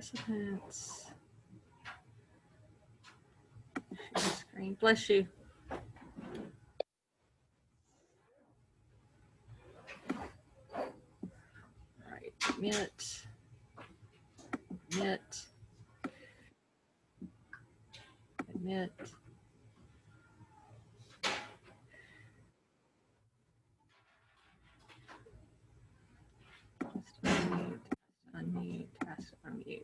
Participants. Share screen. Bless you. All right. Admit. Admit. Admit. Unmute. Task unmute.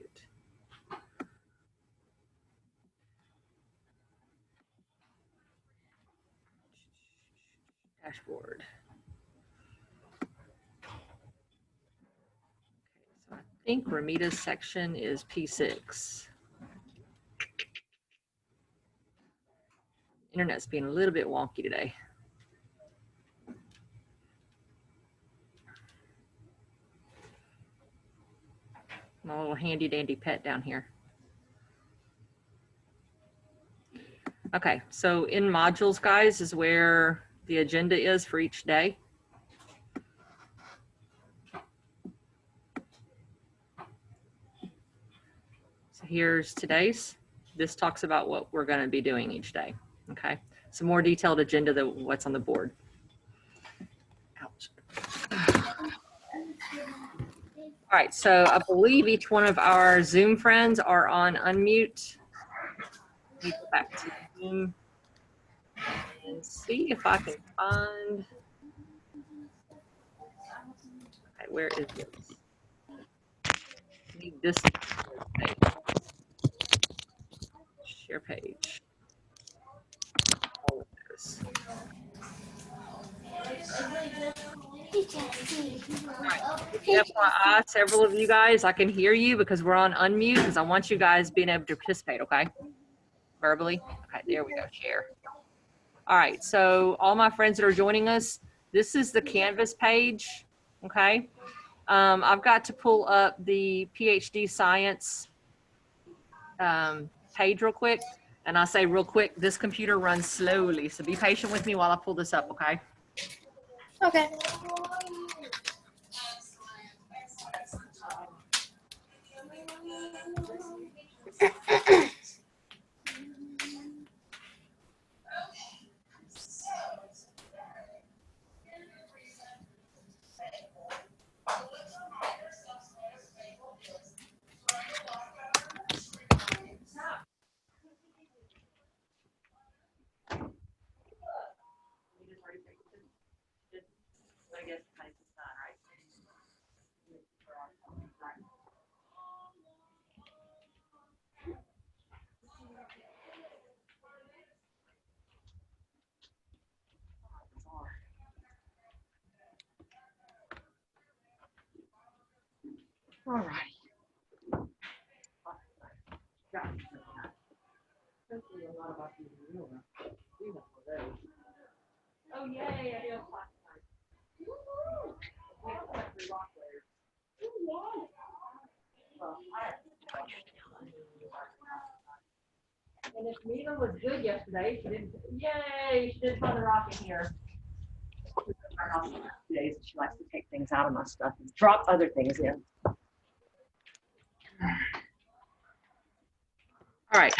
Dashboard. So I think Ramita's section is P6. Internet's being a little bit wonky today. My little handy dandy pet down here. Okay, so in modules, guys, is where the agenda is for each day. So here's today's. This talks about what we're going to be doing each day. Okay, it's a more detailed agenda than what's on the board. Ouch. All right, so I believe each one of our Zoom friends are on unmute. Let me go back to Zoom and see if I can find. Okay, where is this? I need this page. Share page. All of this. FYI, several of you guys, I can hear you because we're on unmute because I want you guys being able to participate, okay? Verbally. Okay, there we go, share. All right, so all my friends that are joining us, this is the Canvas page, okay? I've got to pull up the PhD Science page real quick. And I say real quick, this computer runs slowly, so be patient with me while I pull this up, okay? Okay. All right. Oh, yay, I do have class time. And if Mila was good yesterday, she didn't, yay, she didn't find the rock in here. Days she likes to take things out of my stuff and drop other things in. All right,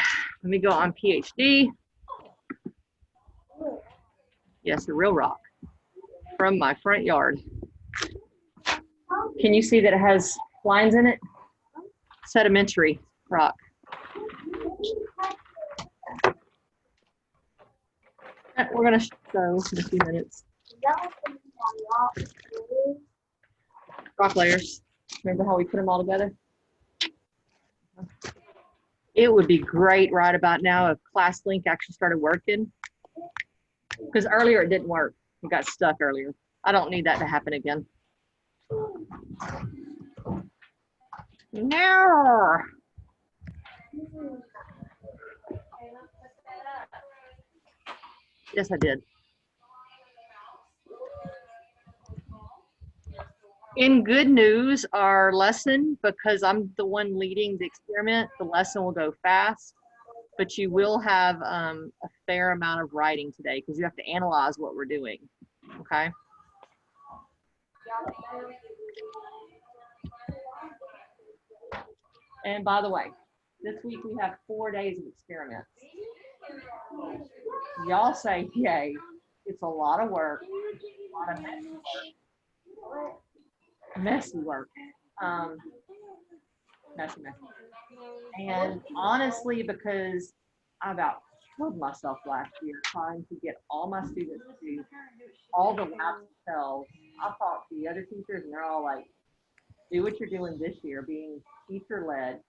let me go on PhD. Yes, the real rock from my front yard. Can you see that it has lines in it? Sedimentary rock. We're gonna show in a few minutes. Rock layers. Remember how we put them all together? It would be great right about now if ClassLink actually started working. Because earlier it didn't work. It got stuck earlier. I don't need that to happen again. No. Yes, I did. In good news, our lesson, because I'm the one leading the experiment, the lesson will go fast, but you will have a fair amount of writing today because you have to analyze what we're doing, okay? And by the way, this week we have 4 days of experiments. Y'all say yay. It's a lot of work, a lot of messy work. Messy. And honestly, because I about killed myself last year trying to get all my students to do all the labs themselves, I talked to the other teachers and they're all like, do what you're doing this year, being teacher led,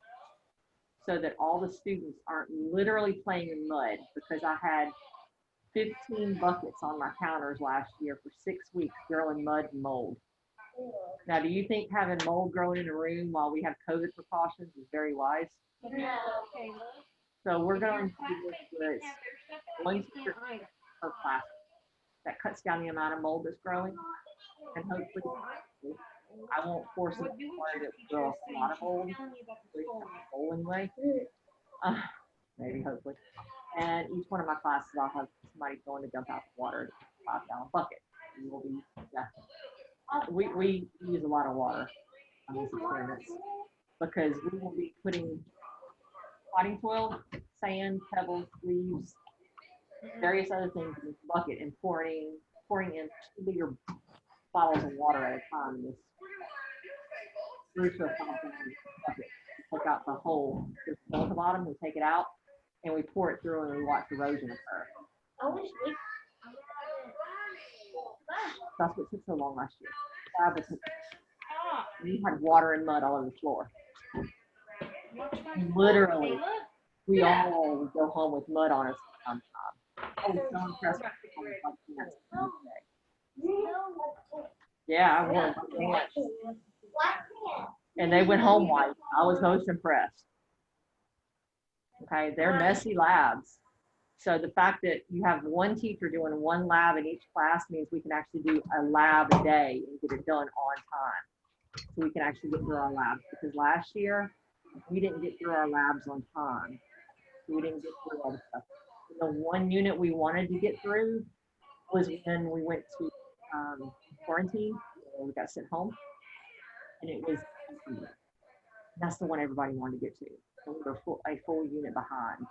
so that all the students aren't literally playing in mud, because I had 15 buckets on my counters last year for 6 weeks growing mud and mold. Now, do you think having mold growing in a room while we have COVID precautions is very wise? So we're going to do this with one teacher per class. That cuts down the amount of mold that's growing, and hopefully I won't force it to grow a lot of mold, bowling way. Maybe, hopefully. And each one of my classes, I'll have somebody going to dump out the water in a 5-gallon bucket. And we'll be, we use a lot of water on these experiments because we will be putting potting soil, sand, pebbles, leaves, various other things in this bucket and pouring in 2-liter bottles of water at a time in this bucket. Take out the hole, just at the bottom, we take it out and we pour it through and we watch erosion occur. That's what took so long last year. We had water and mud all over the floor. Literally, we all would go home with mud on us sometimes. I was so impressed with yeah, I wore my pants. And they went home white. I was most impressed. Okay, they're messy labs. So the fact that you have one teacher doing one lab in each class means we can actually do a lab a day and get it done on time. So we can actually get through our labs, because last year we didn't get through our labs on time. So we didn't get through all the stuff. The one unit we wanted to get through was when we went to quarantine. We got sent home, and it was, that's the one everybody wanted to get to. So we were a full unit behind.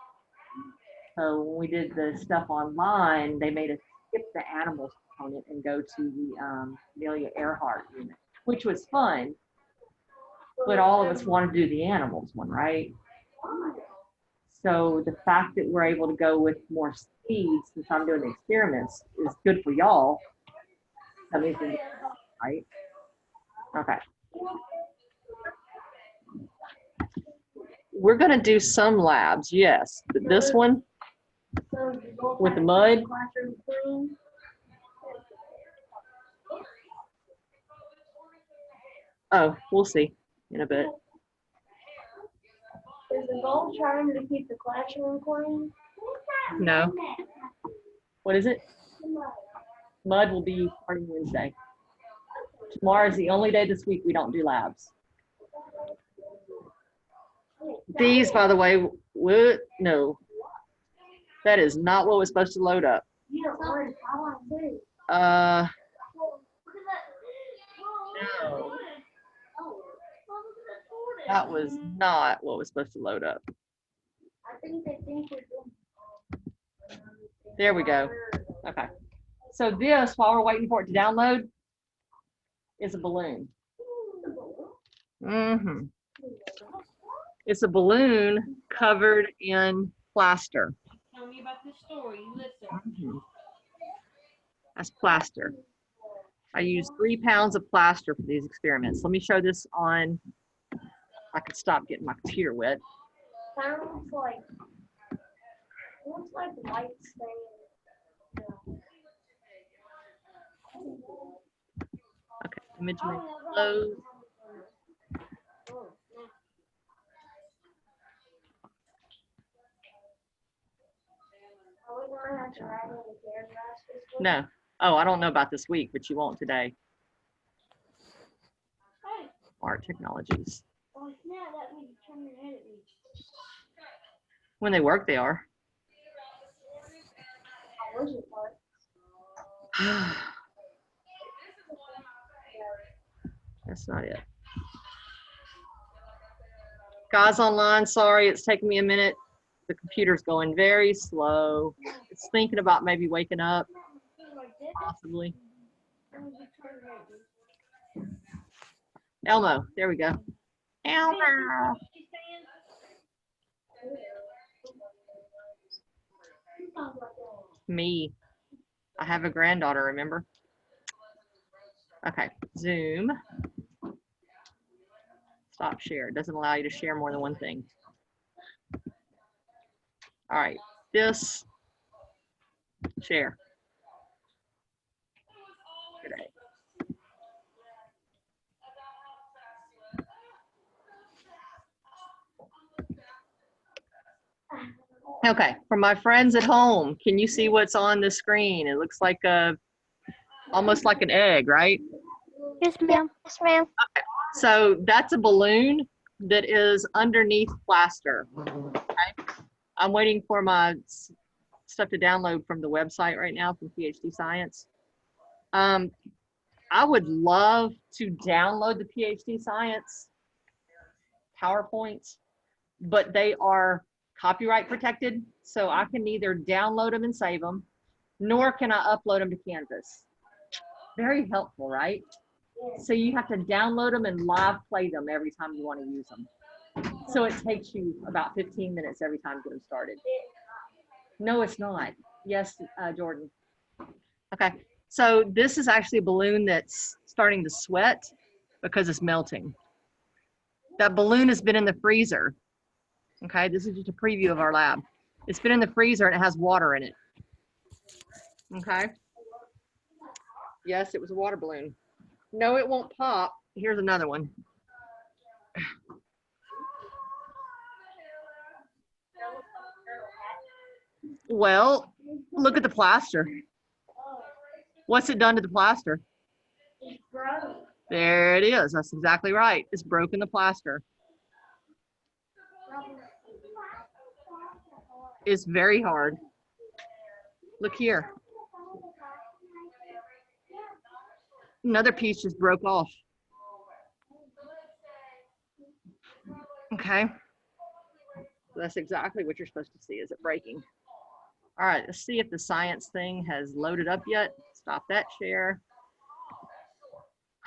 So when we did the stuff online, they made us skip the animals component and go to the Amelia Earhart unit, which was fun. But all of us wanted to do the animals one, right? So the fact that we're able to go with more speed since I'm doing the experiments is good for y'all. That means we're right? Okay. We're going to do some labs, yes. But this one with the mud. Oh, we'll see in a bit. Is the goal trying to keep the classroom clean? No. What is it? Mud will be starting Wednesday. Tomorrow is the only day this week we don't do labs. These, by the way, no. That is not what was supposed to load up. No. That was not what was supposed to load up. There we go. Okay. So this, while we're waiting for it to download, is a balloon. Mm-hmm. It's a balloon covered in plaster. Tell me about this story. Listen. Mm-hmm. That's plaster. I used 3 pounds of plaster for these experiments. Let me show this on. I could stop getting my computer wet. Sounds like lights thing. Okay, image close. Are we gonna have to write in the paragraphs this week? No. Oh, I don't know about this week, but you won't today. Art Technologies. Oh, yeah, that means turn your head at me. When they work, they are. How was it work? That's not it. Guys online, sorry, it's taking me a minute. The computer's going very slow. It's thinking about maybe waking up, possibly. Elmo, there we go. Elmo. Me. I have a granddaughter, remember? Okay, Zoom. Stop share. It doesn't allow you to share more than one thing. All right, this, share. Today. Okay, for my friends at home, can you see what's on the screen? It looks like almost like an egg, right? Yes, ma'am. Yes, ma'am. So that's a balloon that is underneath plaster. Okay? I'm waiting for my stuff to download from the website right now from PhD Science. I would love to download the PhD Science PowerPoints, but they are copyright protected, so I can neither download them and save them, nor can I upload them to Canvas. Very helpful, right? So you have to download them and live play them every time you want to use them. So it takes you about 15 minutes every time to get them started. No, it's not. Yes, Jordan. Okay, so this is actually a balloon that's starting to sweat because it's melting. That balloon has been in the freezer. Okay, this is just a preview of our lab. It's been in the freezer and it has water in it. Okay. Yes, it was a water balloon. No, it won't pop. Here's another one. Well, look at the plaster. What's it done to the plaster? There it is. That's exactly right. It's broken the plaster. It's very hard. Look here. Another piece just broke off. Okay. So that's exactly what you're supposed to see. Is it breaking? All right, let's see if the science thing has loaded up yet. Stop that share.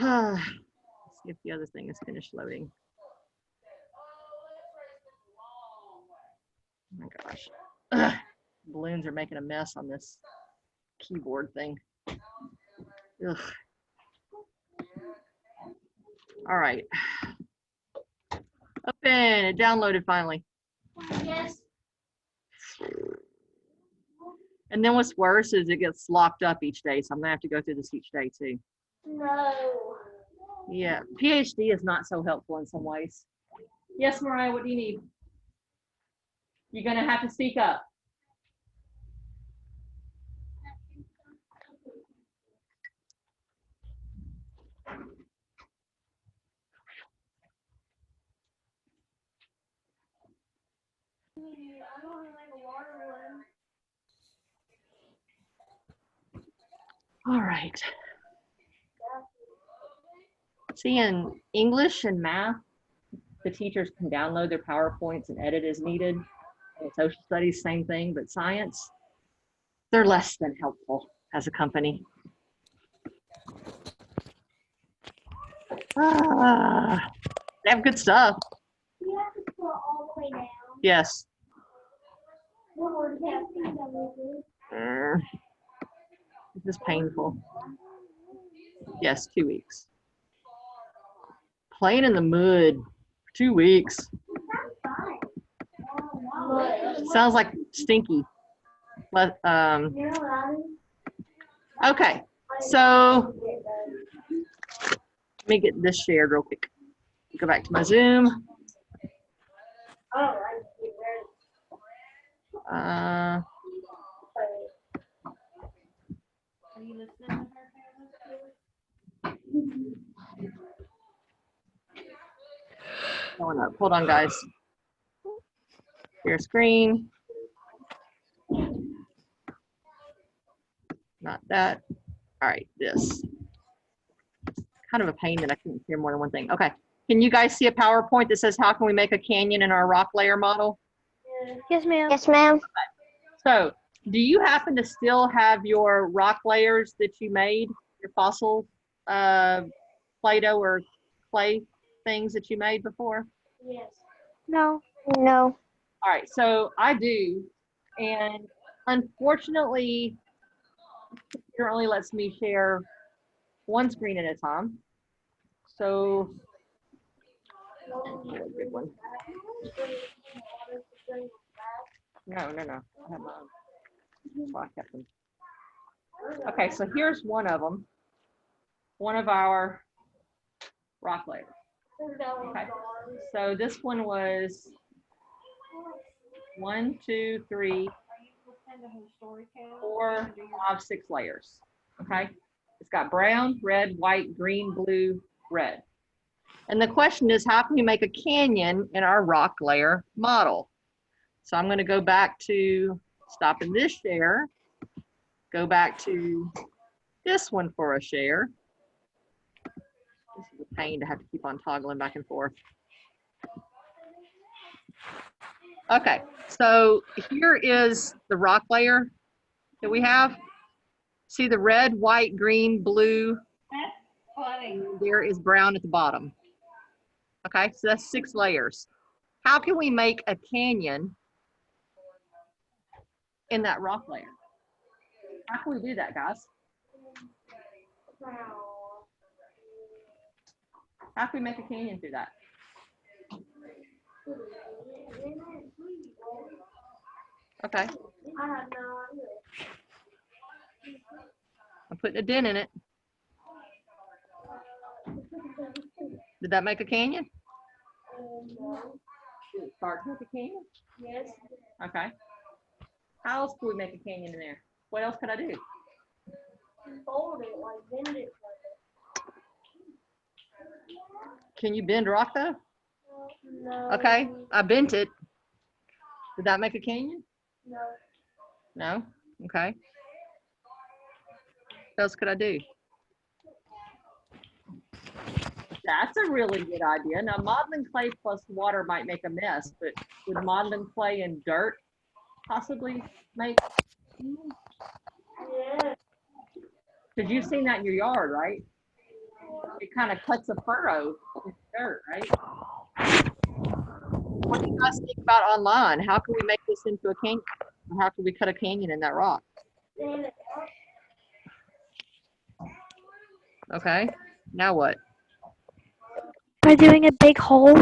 Let's see if the other thing is finished loading. Oh my gosh. Ugh. Balloons are making a mess on this keyboard thing. Ugh. All right. Open, it downloaded finally. Yes. And then what's worse is it gets locked up each day. So I'm gonna have to go through this each day too. No. Yeah, PhD is not so helpful in some ways. Yes, Mariah, what do you need? You're gonna have to speak up. I don't like a water one. All right. See, in English and math, the teachers can download their PowerPoints and edit as needed. In social studies, same thing, but science, they're less than helpful as a company. They have good stuff. You have to put all the way down. Yes. Yeah. This is painful. Yes, 2 weeks. Playing in the mud for 2 weeks. Sounds like stinky. But okay, so let me get this shared real quick. Go back to my Zoom. Are you listening to her? Going up. Hold on, guys. Share screen. Not that. All right, this. Kind of a pain that I couldn't hear more than one thing. Okay, Can you guys see a PowerPoint that says how can we make a canyon in our rock layer model? Yes, ma'am. Yes, ma'am. So do you happen to still have your rock layers that you made, your fossil Play-Doh or clay things that you made before? Yes. No. No. All right, so I do, and unfortunately, it only lets me share one screen at a time. So, oh, good one. No, I have my own. That's why I kept them. Okay, so here's one of them. One of our rock layers. Okay, so this one was 1, 2, 3, 4, 5, 6 layers. Okay, it's got brown, red, white, green, blue, red. And the question is, how can we make a canyon in our rock layer model? So I'm going to go back to stop in this share, go back to this one for a share. This is a pain to have to keep on toggling back and forth. Okay, so here is the rock layer that we have. See the red, white, green, blue. Funny. There is brown at the bottom. Okay, so that's 6 layers. How can we make a canyon in that rock layer? How can we do that, guys? How can we make a canyon through that? Okay, I have no idea. I'm putting a dent in it. Did that make a canyon? Did it start to make a canyon? Yes. Okay. How else could we make a canyon in there? What else could I do? Fold it, like bend it. Can you bend rock though? No. Okay, I bent it. Did that make a canyon? No. No? Okay. What else could I do? That's a really good idea. Now, modeling clay plus water might make a mess, but would modeling clay and dirt possibly make? Yeah. Because you've seen that in your yard, right? It kind of cuts a furrow in dirt, right? What do you guys think about online? How can we make this into a canyon? Or how can we cut a canyon in that rock? Stand it up. Okay, now what? By doing a big hole.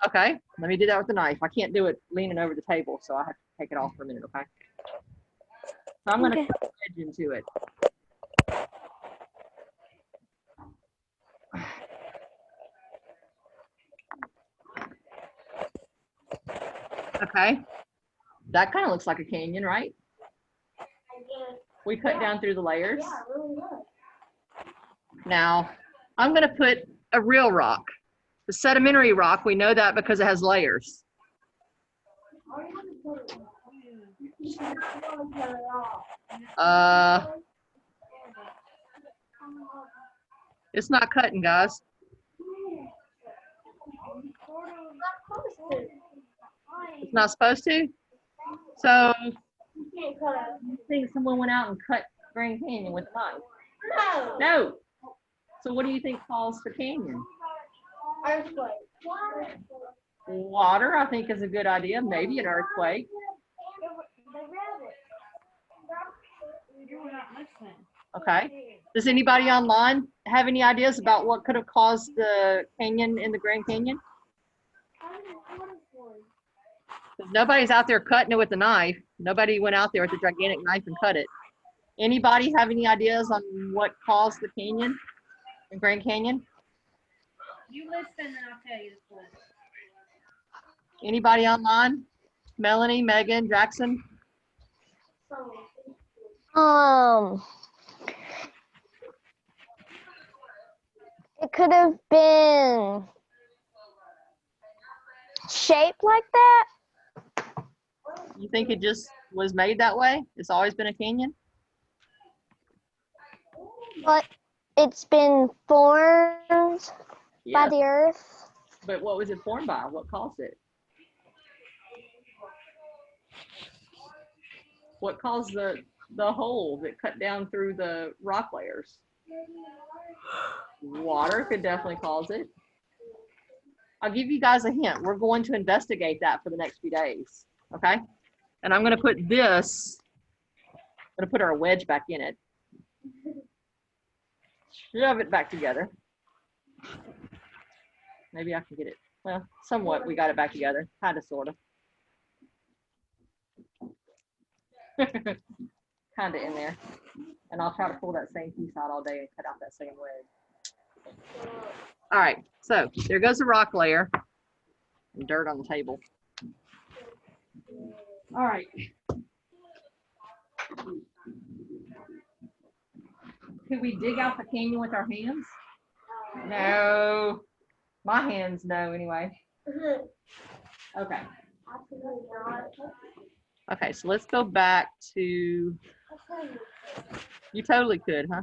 Okay, let me do that with the knife. I can't do it leaning over the table, so I have to take it off for a minute, okay? So I'm gonna Okay. cut the edge into it. Okay, that kind of looks like a canyon, right? I guess. We cut down through the layers. Yeah, really good. Now, I'm gonna put a real rock. The sedimentary rock, we know that because it has layers. Are you gonna put it on? You can't really cut it off. It's not cutting, guys. It's not supposed to. So, You can't cut it. you think someone went out and cut Grand Canyon with a knife? No. No. So what do you think caused the canyon? Earthquake. Water, I think, is a good idea. Maybe an earthquake. The rabbit. You're not listening. Okay. Does anybody online have any ideas about what could have caused the canyon in the Grand Canyon? Nobody's out there cutting it with a knife. Nobody went out there with a gigantic knife and cut it. Anybody have any ideas on what caused the canyon in Grand Canyon? You listen and I'll tell you the one. Anybody online? Melanie, Megan, Jackson? It could have been shaped like that, You think it just was made that way? It's always been a canyon? but it's been formed by Yes. the earth. But what was it formed by? What caused it? What caused the hole that cut down through the rock layers? Water could definitely cause it. I'll give you guys a hint. We're going to investigate that for the next few days, okay? And I'm going to put this, I'm going to put our wedge back in it. Shove it back together. Maybe I can get it. Well, somewhat we got it back together, kind of, sort of. Kind of in there. And I'll try to pull that same piece out all day and cut out that same wedge. All right, so there goes the rock layer and dirt on the table. All right. Could we dig out the canyon with our hands? No. My hands, no, anyway. Okay. Okay, so let's go back to, you totally could, huh?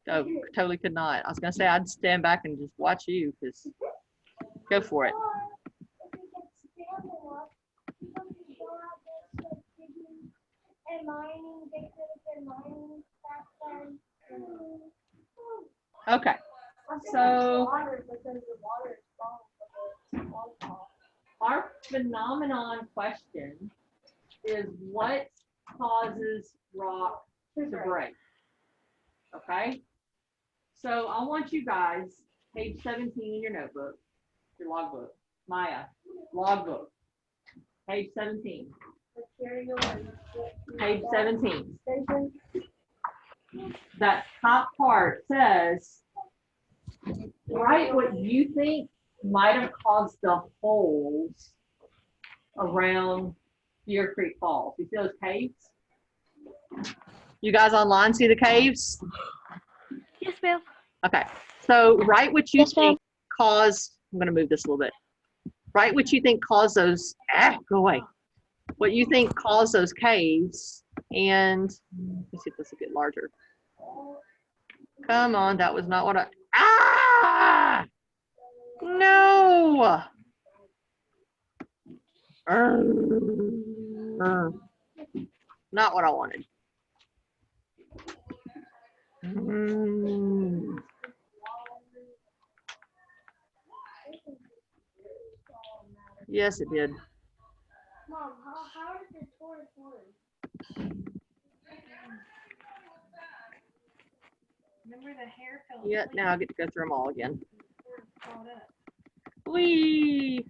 Oh, totally could not. I was gonna say I'd stand back and just watch you, because go for it. Okay, so our phenomenon question is what causes rock to break? Okay, so I want you guys, page 17 in your notebook, your logbook, Maya, logbook, page 17. Page 17. That top part says, write what you think might have caused the holes around Deer Creek Falls. You see those caves? You guys online see the caves? Yes, ma'am. Okay, so write what you Yes, ma'am. think caused, I'm gonna move this a little bit. Write what you think caused those, go away. What you think caused those caves, and let's see if this will get larger. Come on, that was not what no! Not what I wanted. Yes, it did. Mom, how did the tour form? Remember the hair fell Yeah, asleep now I get to go through them all again. before it caught up. Whee!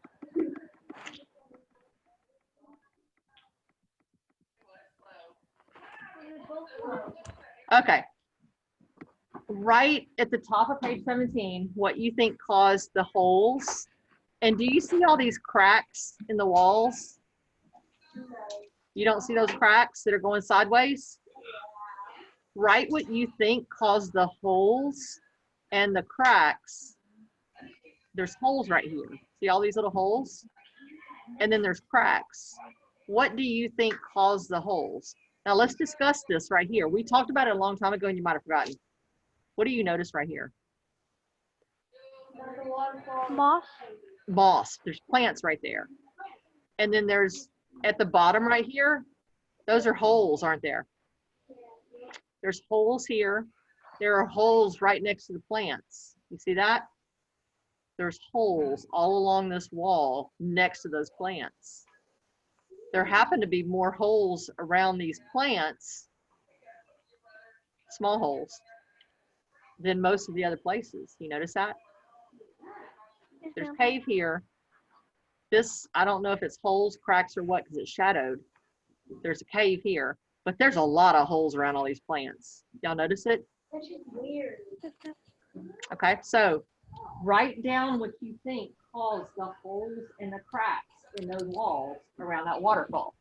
Okay. Right at the top of page 17, what you think caused the holes. And do you see all these cracks in the walls? You don't see those cracks that are going sideways? Write what you think caused the holes and the cracks. There's holes right here. See all these little holes? And then there's cracks. What do you think caused the holes? Now let's discuss this right here. We talked about it a long time ago and you might have forgotten. What do you notice right here? Moss. Moss. There's plants right there. And then there's at the bottom right here, those are holes, aren't there? There's holes here. There are holes right next to the plants. You see that? There's holes all along this wall next to those plants. There happen to be more holes around these plants, small holes, than most of the other places. You notice that? There's cave here. This, I don't know if it's holes, cracks, or what, because it's shadowed. There's a cave here, but there's a lot of holes around all these plants. Y'all notice it? That's just weird. Okay, so write down what you think caused the holes and the cracks in those walls around that waterfall.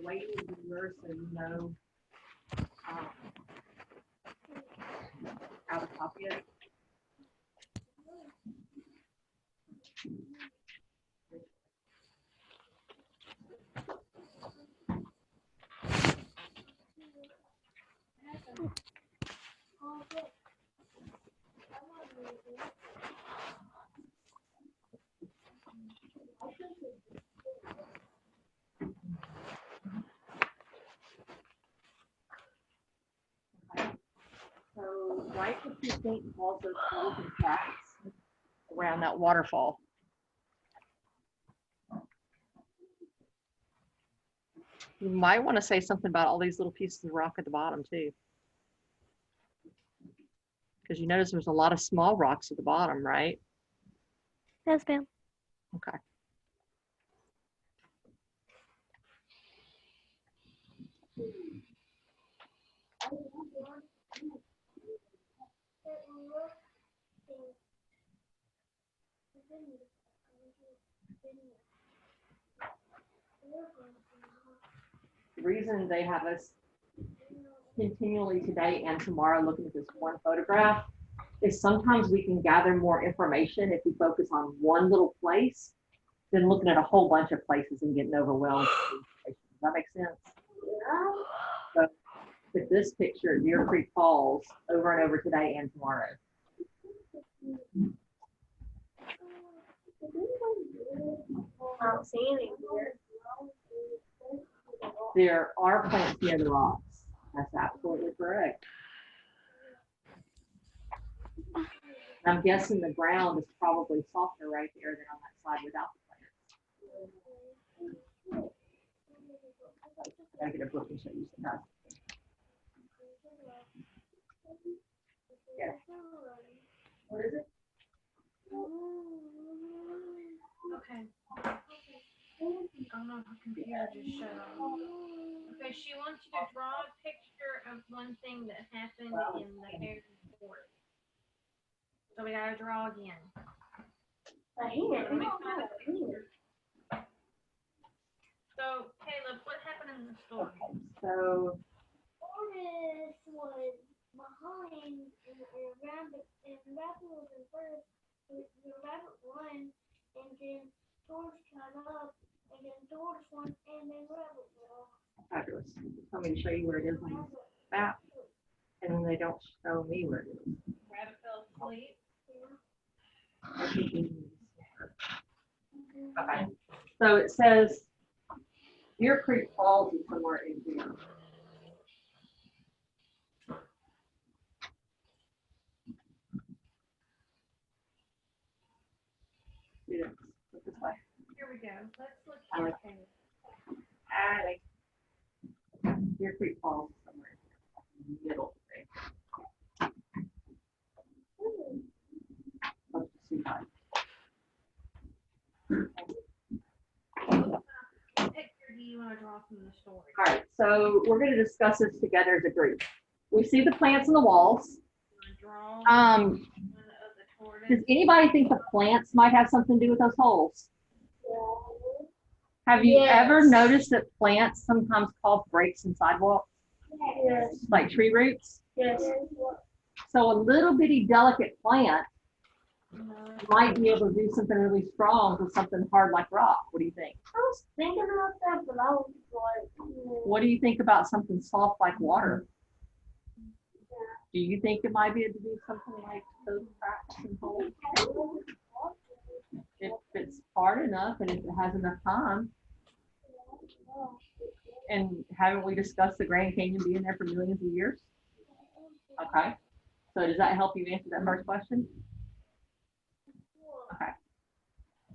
Wait in reverse so you know how to copy it. So right what you think also holes and cracks around that waterfall. You might want to say something about all these little pieces of rock at the bottom too. Because you notice there's a lot of small rocks at the bottom, right? Yes, ma'am. Okay. The reason they have us continually today and tomorrow looking at this one photograph is sometimes we can gather more information if we focus on one little place than looking at a whole bunch of places and getting overwhelmed. Does that make sense? So with this picture, Deer Creek Falls over and over today and tomorrow. I don't see any here. There are plants near the rocks. That's absolutely correct. I'm guessing the ground is probably softer right there than on that side without the plants. I gotta get a book and show you some stuff. Yeah. What is it? Okay. I don't know if her computer just shut off. Okay, she wants you to draw a picture of one thing that happened in the Harris Ford. So we gotta draw again. Right here. Let me find a picture. So, Caleb, what happened in the story? Okay, so Forrest was behind and rabbit was in first. The rabbit won, and then George caught up, and then George won, and then rabbit won. fabulous. Tell me to show you where it is on the map, and then they don't show me where it is. Rabbit fell asleep. I think we need to- Okay, so it says Deer Creek Falls is somewhere in here. Students, look this way. Here we go. Let's look I here, like- Caleb. Deer Creek Falls is somewhere in the middle. Let's see how- What picture do you want to draw from the story? All right, so we're gonna discuss this together as a group. We see the plants on the walls. You want to draw Um, one of the tortoise? Does anybody think the plants might have something to do with those holes? Have you ever Yes. noticed that plants sometimes cause breaks in sidewalks, Yes. like tree roots? Yes. So a little bitty delicate plant No. might be able to do something really strong with something hard like rock. What do you think? I was thinking about that, but I was like, What do you think about something soft like water? Do you think it might be able to do something like those cracks and holes? If it's hard enough and if it has enough time. And haven't we discussed the Grand Canyon being there for millions of years? Okay. So does that help you answer that first question? Okay.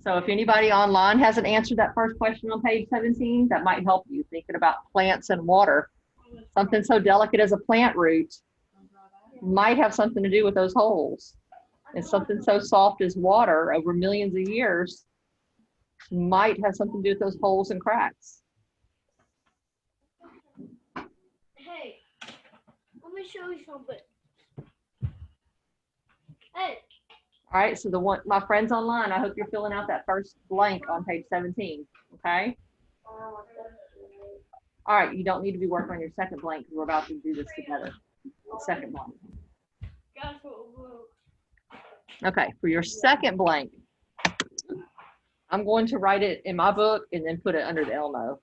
So if anybody online hasn't answered that first question on page 17, that might help you thinking about plants and water. Something so delicate as a plant root might have something to do with those holes. And something so soft as water over millions of years might have something to do with those holes and cracks. hey, let me show you something. Hey. All right, so my friends online, I hope you're filling out that first blank on page 17, okay? All right, you don't need to be working on your second blank because we're about to do this together. Second blank. Okay, for your second blank, I'm going to write it in my book and then put it under the Elmo.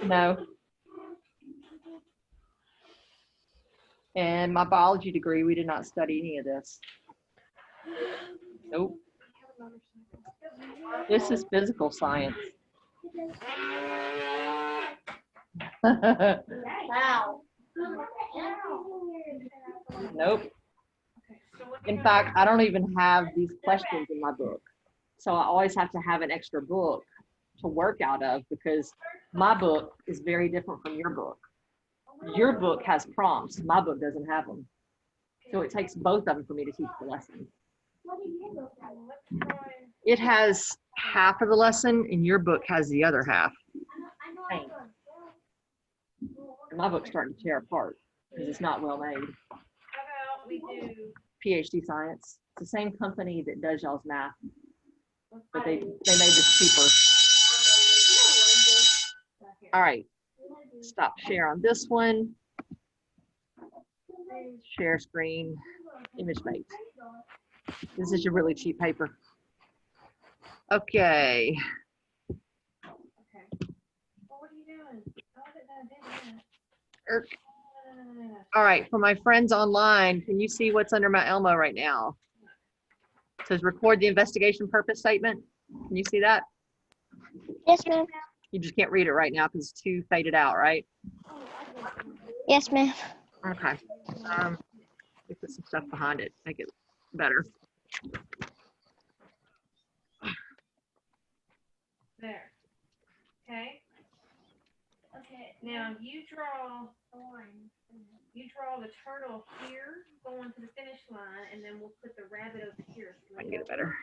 No. And my biology degree, we did not study any of this. Nope. This is physical science. Wow. Nope. Okay, so what do In you fact, I don't even have these questions in my book. So I always have to have an extra book to work out of because my book is very different from your book. Your book has prompts. My book doesn't have them. So it takes both of them for me to teach the lesson. let's try. It has half of the lesson and your book has the other half. I And my book's starting to tear apart because it's not well made. How about we do, PhD Science. It's the same company that does y'all's math, but they made this cheaper. All right, stop share on this one. Share screen, ImageMate. This is your really cheap paper. Okay, okay. Well, what are you doing? Oh, I didn't know I did that. er, No. all right, for my friends online, can you see what's under my Elmo right now? It says record the investigation purpose statement. Can you see that? Yes, ma'am. You just can't read it right now because it's too faded out, right? Yes, ma'am. Okay. We put some stuff behind it, make it better. There. Okay, Okay. now you draw the turtle here going to the finish line, and then we'll put the rabbit over here. I can get it better.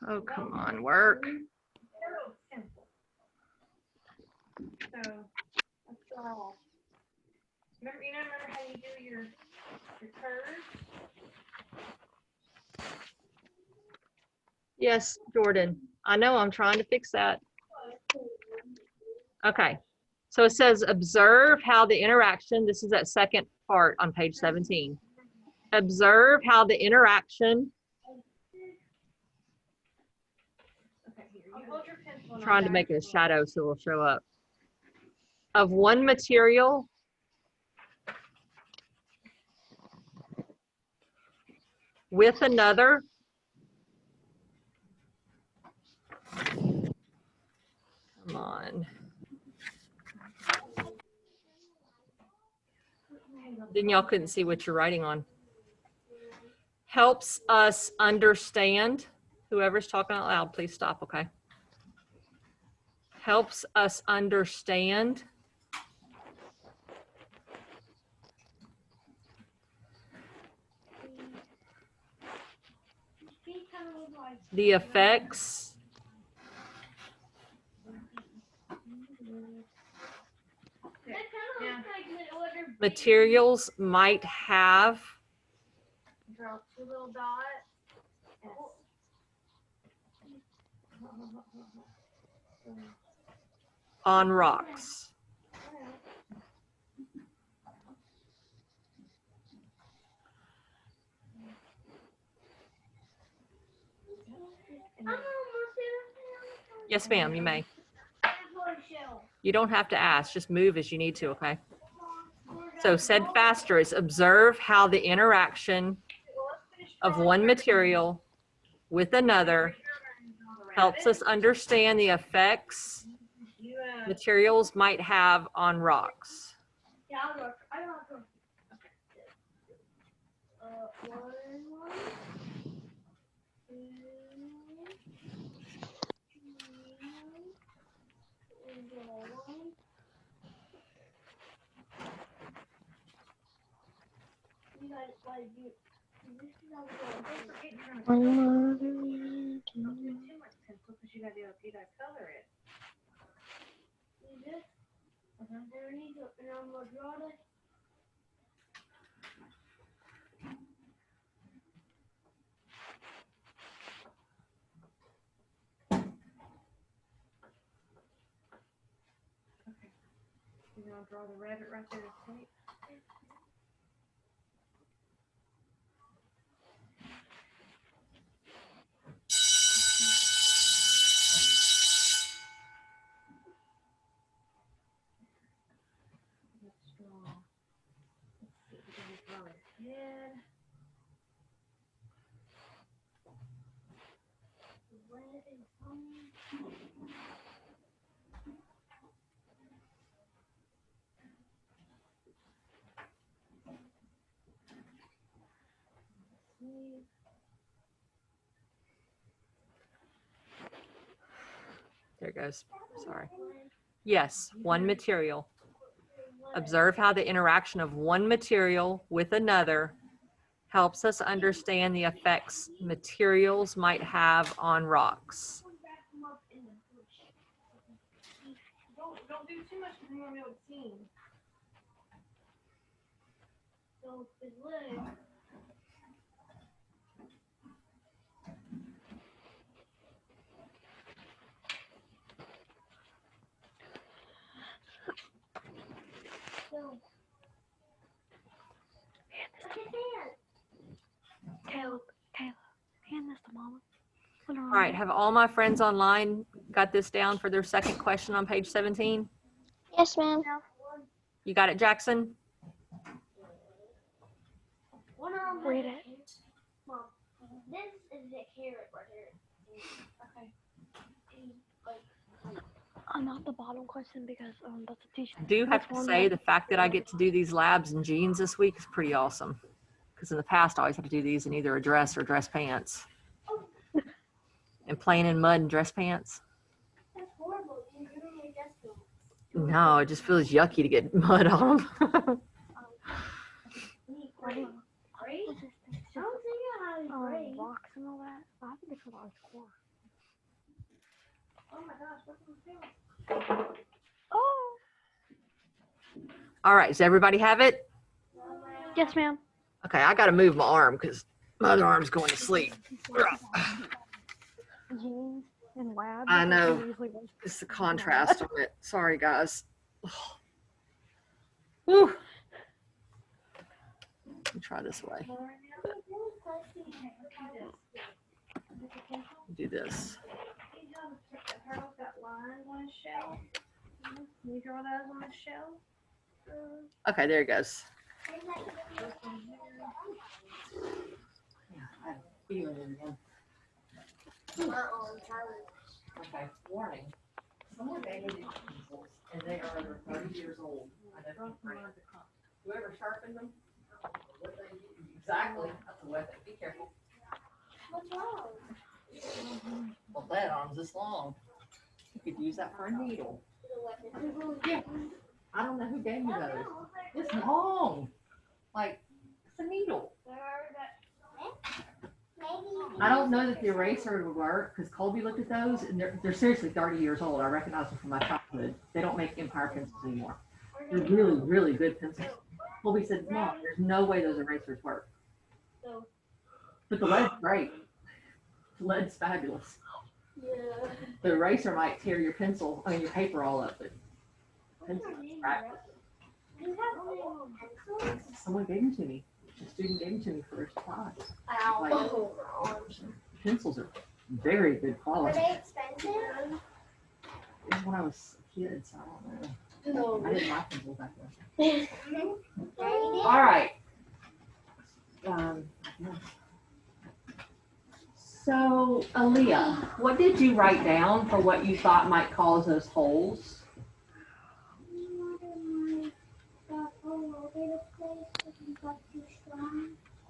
Oh, come on, work. So simple. So let's draw. Remember how you do your curves? Yes, Jordan. I know, I'm trying to fix that. Okay. So it says observe how the interaction, this is that second part on page 17. Observe how the interaction, Okay, here, you hold your pencil. and I'll trying to make it a direct you. shadow so it'll show up, of one material with another come on. Then y'all couldn't see what you're writing on. Helps us understand. Whoever's talking out loud, please stop, okay? Helps us understand the effects Yeah. materials might have Draw two little dots. on rocks. Yes, ma'am, you may. You don't have to ask, just move as you need to, okay? So said faster is observe how the interaction of one material with another helps us understand the effects You, materials might have on rocks. Yeah, I don't know. One, two, three, one. You guys, like, this is how we don't go. forget you're gonna One color. more. Don't do too much pencil because you gotta color it. See this? Underneath it, and I'm gonna draw this. You're gonna draw the rabbit right there. Okay. straw. Let's see, we can draw his head. There it goes. Sorry. Yes, one material. Observe how the interaction of one material with another helps us understand the effects materials might have on rocks. Don't do too much because you won't be able to see him. So his leg. So. Caleb, hand this to Mama. Put her on. All right, have all my friends online got this down for their second question on page 17? Yes, ma'am. You got it, Jackson? One of them. Read it. Mom, this is the carrot right here. Okay. Not the bottom question because that's a teacher. I do have to say the fact that I get to do these labs in jeans this week is pretty awesome. Because in the past, I always had to do these in either a dress or dress pants. And playing in mud and dress pants. That's horrible. You're doing your desk pants. No, it just feels yucky to get mud on them. Great. Great? I don't think I have great. Rocks and all that. I think it's for our core. Oh my gosh, what's in the field? Oh. All right, does everybody have it? Yes, ma'am. Okay, I got to move my arm because my other arm's going to sleep. Jeans and labs. I know. Usually wear- It's the contrast on it. Sorry, guys. Whew. Let me try this way. Do this. See how the turtle's got lines on his shell? Can you draw those on the shell? Okay, there it goes. Okay, warning. Someone gave me these pencils and they are over 30 years old. I never whoever sharpened them. Exactly. That's a weapon. Be careful. What's wrong? Well, that arm's this long. You could use that for a needle. Yeah. I don't know who gave me those. It's long. Like, it's a needle. I don't know that the eraser would work because Colby looked at those and they're seriously 30 years old. I recognize them from my childhood. They don't make Empire pencils anymore. They're really, really good pencils. Colby said, Mom, there's no way those erasers work. But the lead's great. The lead's fabulous. Yeah. The eraser might tear your pencil, I mean your paper all up, but pencil is practice. You have little pencils? Someone gave them to me. A student gave them to me for a class. Ow. Pencils are very good Were quality. they expensive? It was when I was a kid, so I don't know. No. I didn't like pencils back then. All All right. So, Aaliyah, what did you write down for what you thought might cause those holes?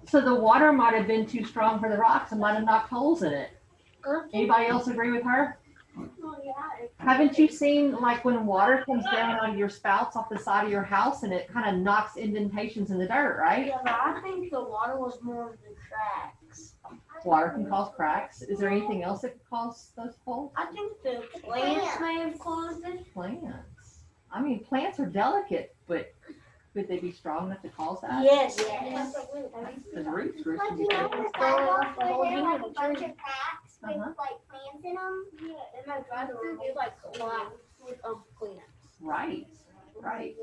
So the water might have been too strong for the rocks and might have knocked holes in it. Anybody else agree with her? Haven't you seen like when water comes down on your spouts off the side of your house and it kind of knocks indentations in the dirt, right? Yeah, but I think the water was more of the cracks. Water can cause cracks. Is there anything else that could cause those holes? I think the plants may have caused it. Plants. I mean, plants are delicate, but could they be strong enough to cause that? Yes. The roots can be You know, delicate. the sidewalk where there were like a bunch of cracks with Uh-huh. like plants in them. Yeah, and my drive-through is like black with plants. Right, right.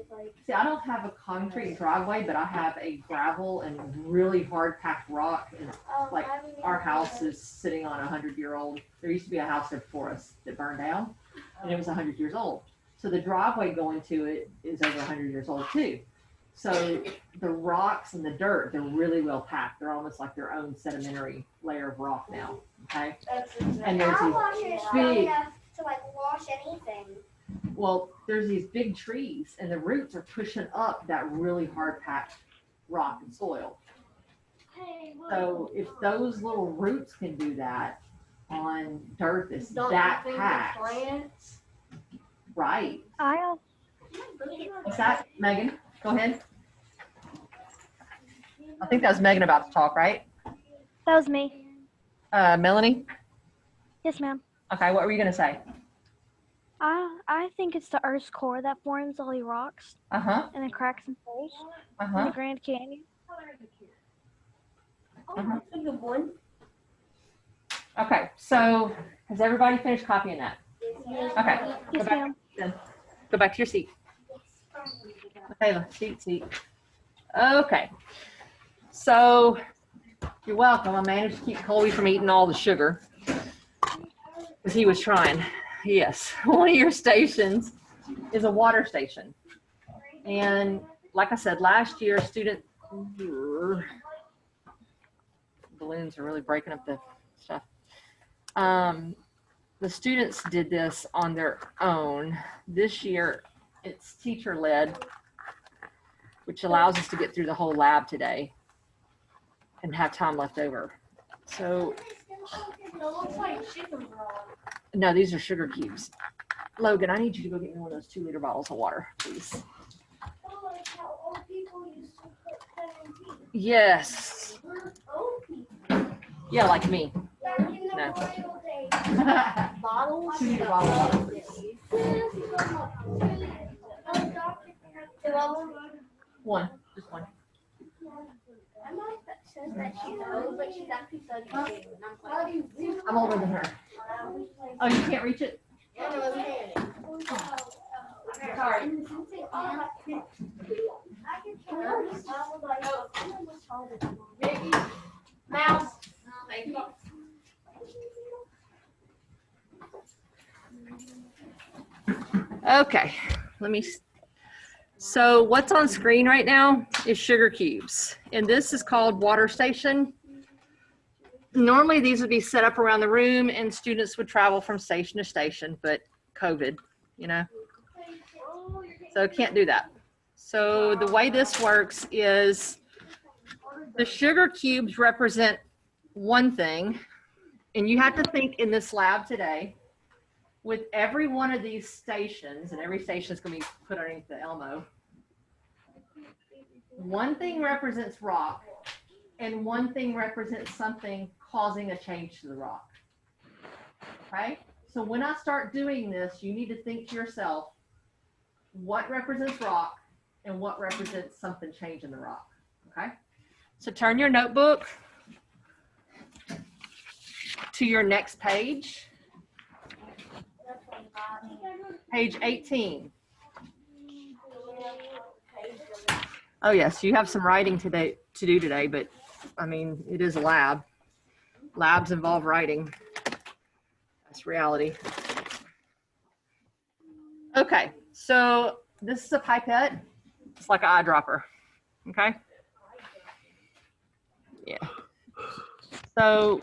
See, I don't have a concrete driveway, but I have a gravel and really hard packed rock. And like our house is sitting on 100-year-old. There used to be a house there before us that burned down, and it was 100 years old. So the driveway going to it is over 100 years old too. So the rocks and the dirt, they're really well packed. They're almost like their own sedimentary layer of rock now. Okay. And there's Our these washer is strong big, enough to like wash anything. well, there's these big trees and the roots are pushing up that really hard packed rock and soil. So if those little roots can do that on dirt that's that packed, right? I What's that, Megan? Go ahead. I think that was Megan about to talk, right? that was me. Melanie? Yes, ma'am. Okay, what were you gonna say? I think it's the Earth's core that forms all the rocks Uh-huh, and the cracks and holes in uh-huh. the Grand Canyon. Uh-huh. That's a good one. Okay, so has everybody finished copying that? Okay, Yes, ma'am. go back to your seat. Okay, seat. Okay, so you're welcome. I managed to keep Colby from eating all the sugar because he was trying. Yes, one of your stations is a water station. And like I said, last year, balloons are really breaking up the stuff. The students did this on their own. This year, it's teacher-led, which allows us to get through the whole lab today and have time left over. So, no, these are sugar cubes. Logan, I need you to go get me one of those 2-liter bottles of water, please. Yes. Yeah, like me. No. 2-liter bottle of water, please. One, just one. I'm older than her. Oh, you can't reach it? Sorry. Mouse. Okay, so what's on screen right now is sugar cubes, and this is called Water Station. Normally these would be set up around the room and students would travel from station to station, but COVID, you know, so can't do that. So the way this works is the sugar cubes represent one thing, and you have to think in this lab today, with every one of these stations, and every station is going to be put underneath the Elmo, one thing represents rock, and one thing represents something causing a change to the rock. Okay? So when I start doing this, you need to think to yourself, what represents rock, and what represents something changing the rock. Okay? So turn your notebook to your next page. Page 18. Oh yes, you have some writing to do today, but I mean, it is a lab. Labs involve writing. That's reality. Okay, so this is a pipette. It's like an eyedropper. Okay. Yeah. So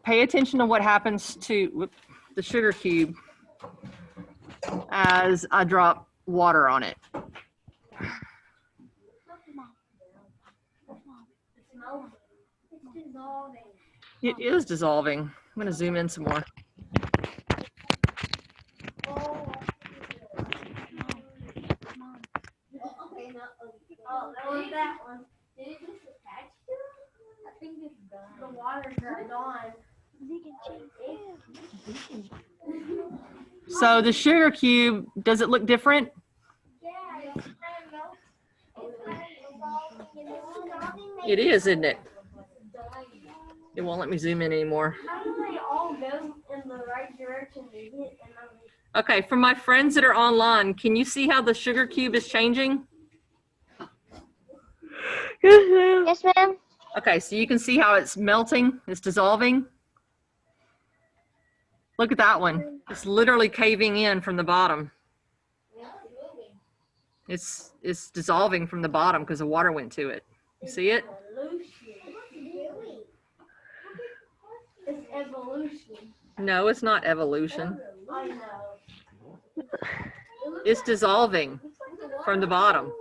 pay attention to what happens to the sugar cube as I drop water on it. It is dissolving. I'm going to zoom in some more. Oh, that was that one. Did it just attach to it? I think it's done. The water's gone. So the sugar cube, does it look different? Yeah, it's kind of melting. It is, isn't it? It won't let me zoom in anymore. How do they all go in the right direction to hit another? Okay, for my friends that are online, can you see how the sugar cube is changing? Yes, ma'am. Okay, so you can see how it's melting, it's dissolving. Look at that one. It's literally caving in from the bottom. It's dissolving from the bottom because the water went to it. You see it? It's evolution. No, it's not evolution. I know. It's dissolving from the bottom.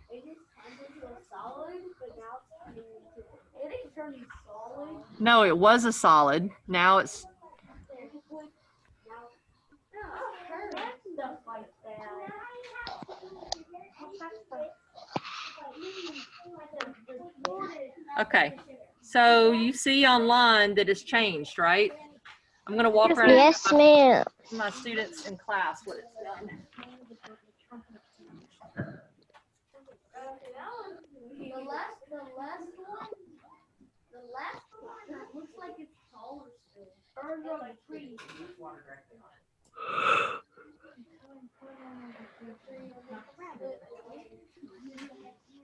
It just turned into a solid, but now it's turning into it ain't turning solid. No, it was a solid. Now it's Stuff like that. okay. So you see online that it's changed, right? I'm gonna walk around Yes, and ma'am. show my students in class what it's done. The last one looks like it's taller still. Birds are like trees.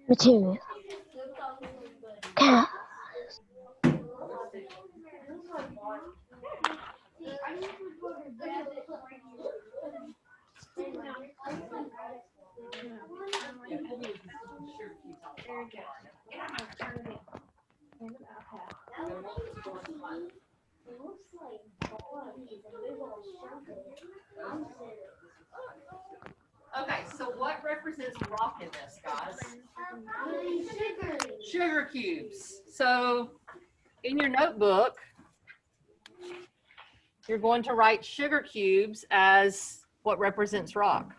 Material. Okay, so what represents rock in this, guys? Sugar. Sugar cubes. So in your notebook, you're going to write sugar cubes as what represents rock.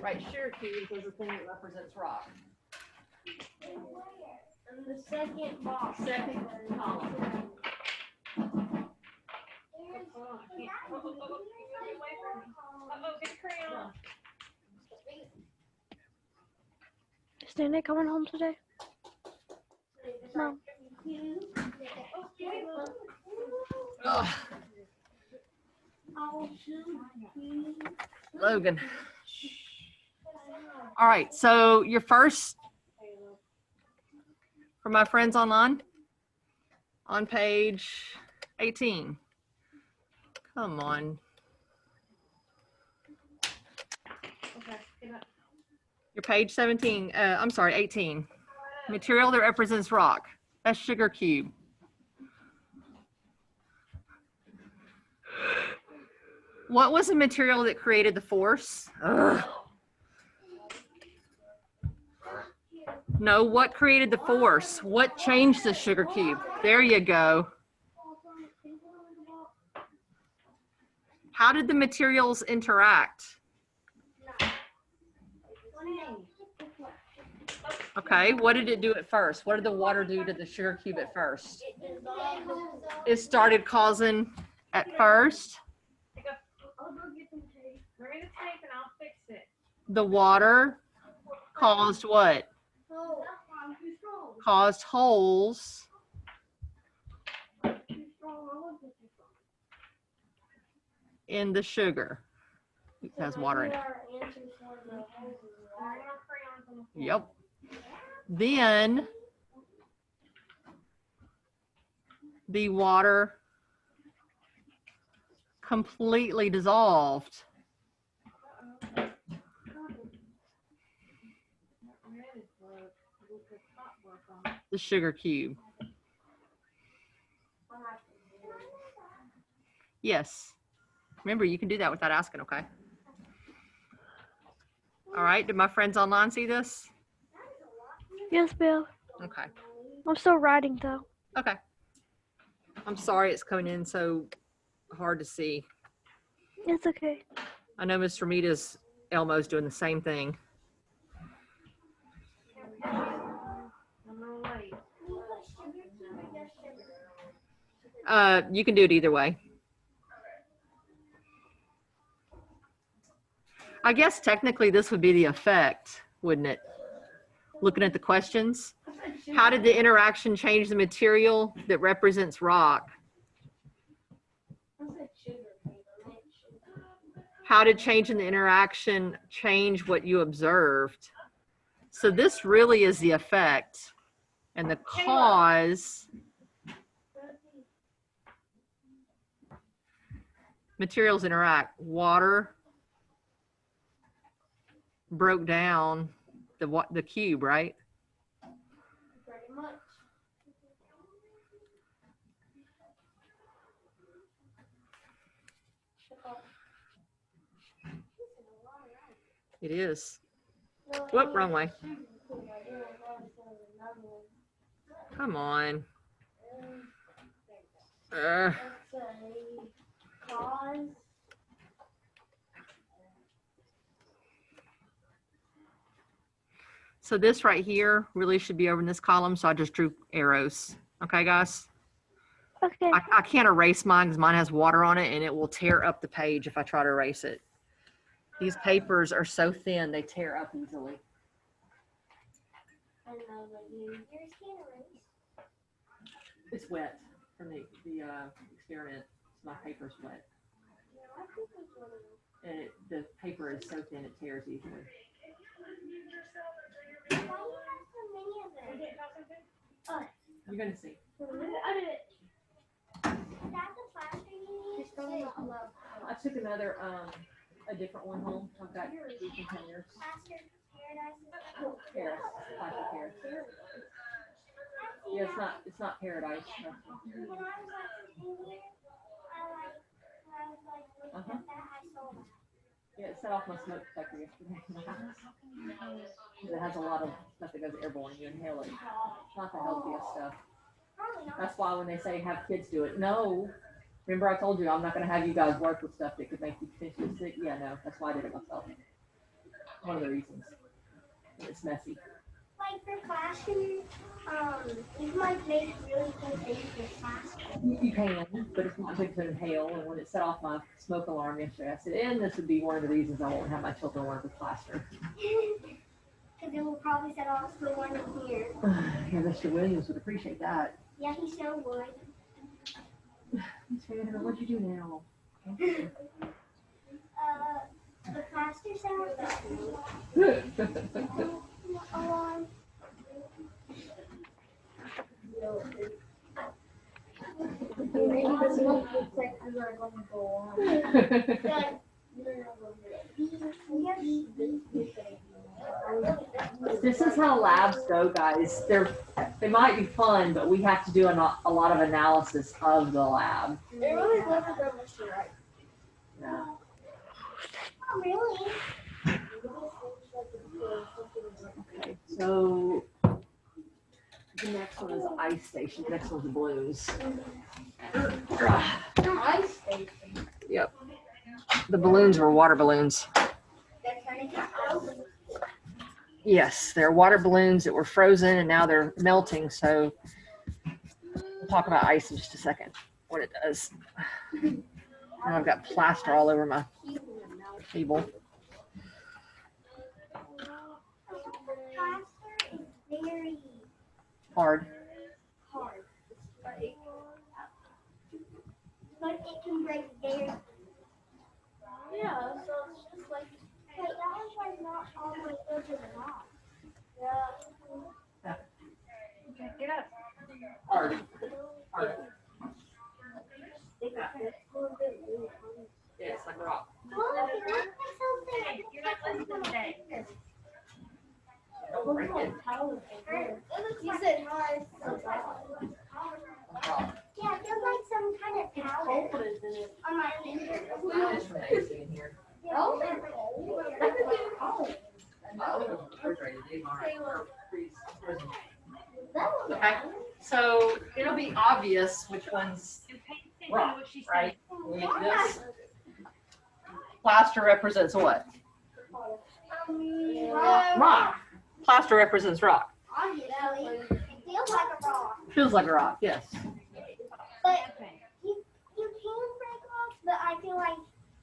Write sugar cubes as the thing that represents rock. And the second box. Second column. Get crayon. Is Nene coming home today? Mom. Ugh, Logan. All right, so your first, for my friends online, on page 18. Come on. Okay, get up. Your page 17, I'm sorry, 18. Material that represents rock. That's sugar cube. What was the material that created the force? Ugh. No, what created the force? What changed the sugar cube? There you go. How did the materials interact? Okay, what did it do at first? What did the water do to the sugar cube at first? It started causing at first. Bring me the tape and I'll fix it. The water caused what? Caused holes in the sugar. It has water in it. Yep. Then the water completely dissolved. The sugar cube. Yes. Remember, you can do that without asking, okay? All right, did my friends online see this? Yes, Bill. Okay, I'm still writing though. okay. I'm sorry it's coming in so hard to see. It's okay. I know Mr. Mita's Elmo's doing the same thing. You can do it either way. I guess technically this would be the effect, wouldn't it? Looking at the questions. How did the interaction change the material that represents rock? How did changing the interaction change what you observed? So this really is the effect, and the cause Materials interact. Water broke down the cube, right? Pretty much. It is. Whoop, wrong way. Come on. Let's say cause. So this right here really should be over in this column, so I just drew arrows. Okay, guys? Okay. I can't erase mine because mine has water on it and it will tear up the page if I try to erase it. These papers are so thin, they tear up easily. I know that yours can't erase. It's wet from the experiment. My paper's wet. No, I think it's one of them. And the paper is so thin it tears easily. Why do you have so many of them? You're gonna see. I did it. Is that the plaster you need? I took another a different one home. I've got 3 containers. Plaster paradise. Paris, plastic Paris. Yeah, it's not paradise. No. When I was like in here, when I was like looking at that, I saw that. Yeah, it set off my smoke detector yesterday. It has a lot of stuff that goes airborne. You inhale it. It's not the healthiest stuff. Probably not. That's why when they say have kids do it, no. Remember I told you I'm not going to have you guys work with stuff that could make you potentially sick? Yeah, no, that's why I did it myself. One of the reasons. It's messy. Like for plaster, you might make really cool things with plaster. You can, but it's not good to inhale. And when it set off my smoke alarm yesterday, I said, and this would be one of the reasons I won't have my children work with plaster. Because it will probably set off the one in here. Yeah, Mr. Williams would appreciate that. Yeah, he so would. Miss Vanderbilt, what'd you do now? The plaster sound. Alarm. Maybe the smoke detectors are going to go on. This is how labs go, guys. They might be fun, but we have to do a lot of analysis of the lab. It really wasn't that much to write. Yeah. Not really. Okay, so the next one is ice station. The next one's the balloons. Ice station. Yep. The balloons were water balloons. They're turning to ice. Yes, they're water balloons that were frozen and now they're melting. So we'll talk about ice in just a second, what it does. And I've got plaster all over my table. Plaster is very Hard. hard. But it can break very. Yeah, so it's just like. Hey, that one's like not all the way over the rock. Yeah. Okay, get up. Hard. Hard. Yeah, it's like rock. Well, it looks like something. Hey, you're not listening today. Don't break it. You said hi. Yeah, it feels like some kind of powder on my finger. That is from the AC in here. Oh, that could be cold. Oh, refrigerated. They are frozen. That was Okay, so it'll be obvious which one's And pay attention rock, to what she right? said. When we get to this, plaster represents what? Rock. Plaster represents rock. Obviously, it feels like a rock. Feels like a rock, yes. But Okay. you can break rocks, but I feel like.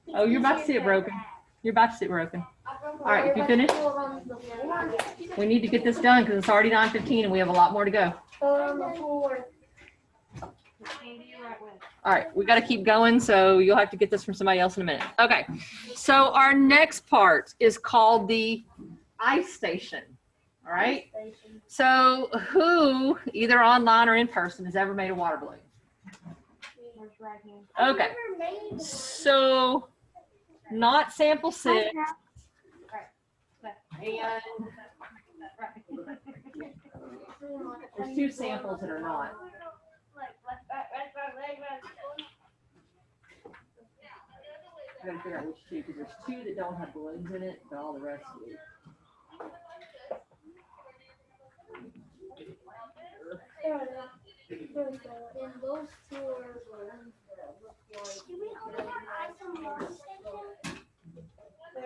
it's Oh, you're about to easier see it broken. You're about to see it broken. All right, you finished? We need to get this done because it's already 9:15 and we have a lot more to go. On the floor. Andy, you're right with. All right, we got to keep going, so you'll have to get this from somebody else in a minute. Okay, so our next part is called the ice station. All right, so who, either online or in person, has ever made a water balloon? Okay, so not sample 6. And there's 2 samples that are not. I gotta figure out which 2, because there's 2 that don't have balloons in it, but all the rest do. And those 2 are balloons that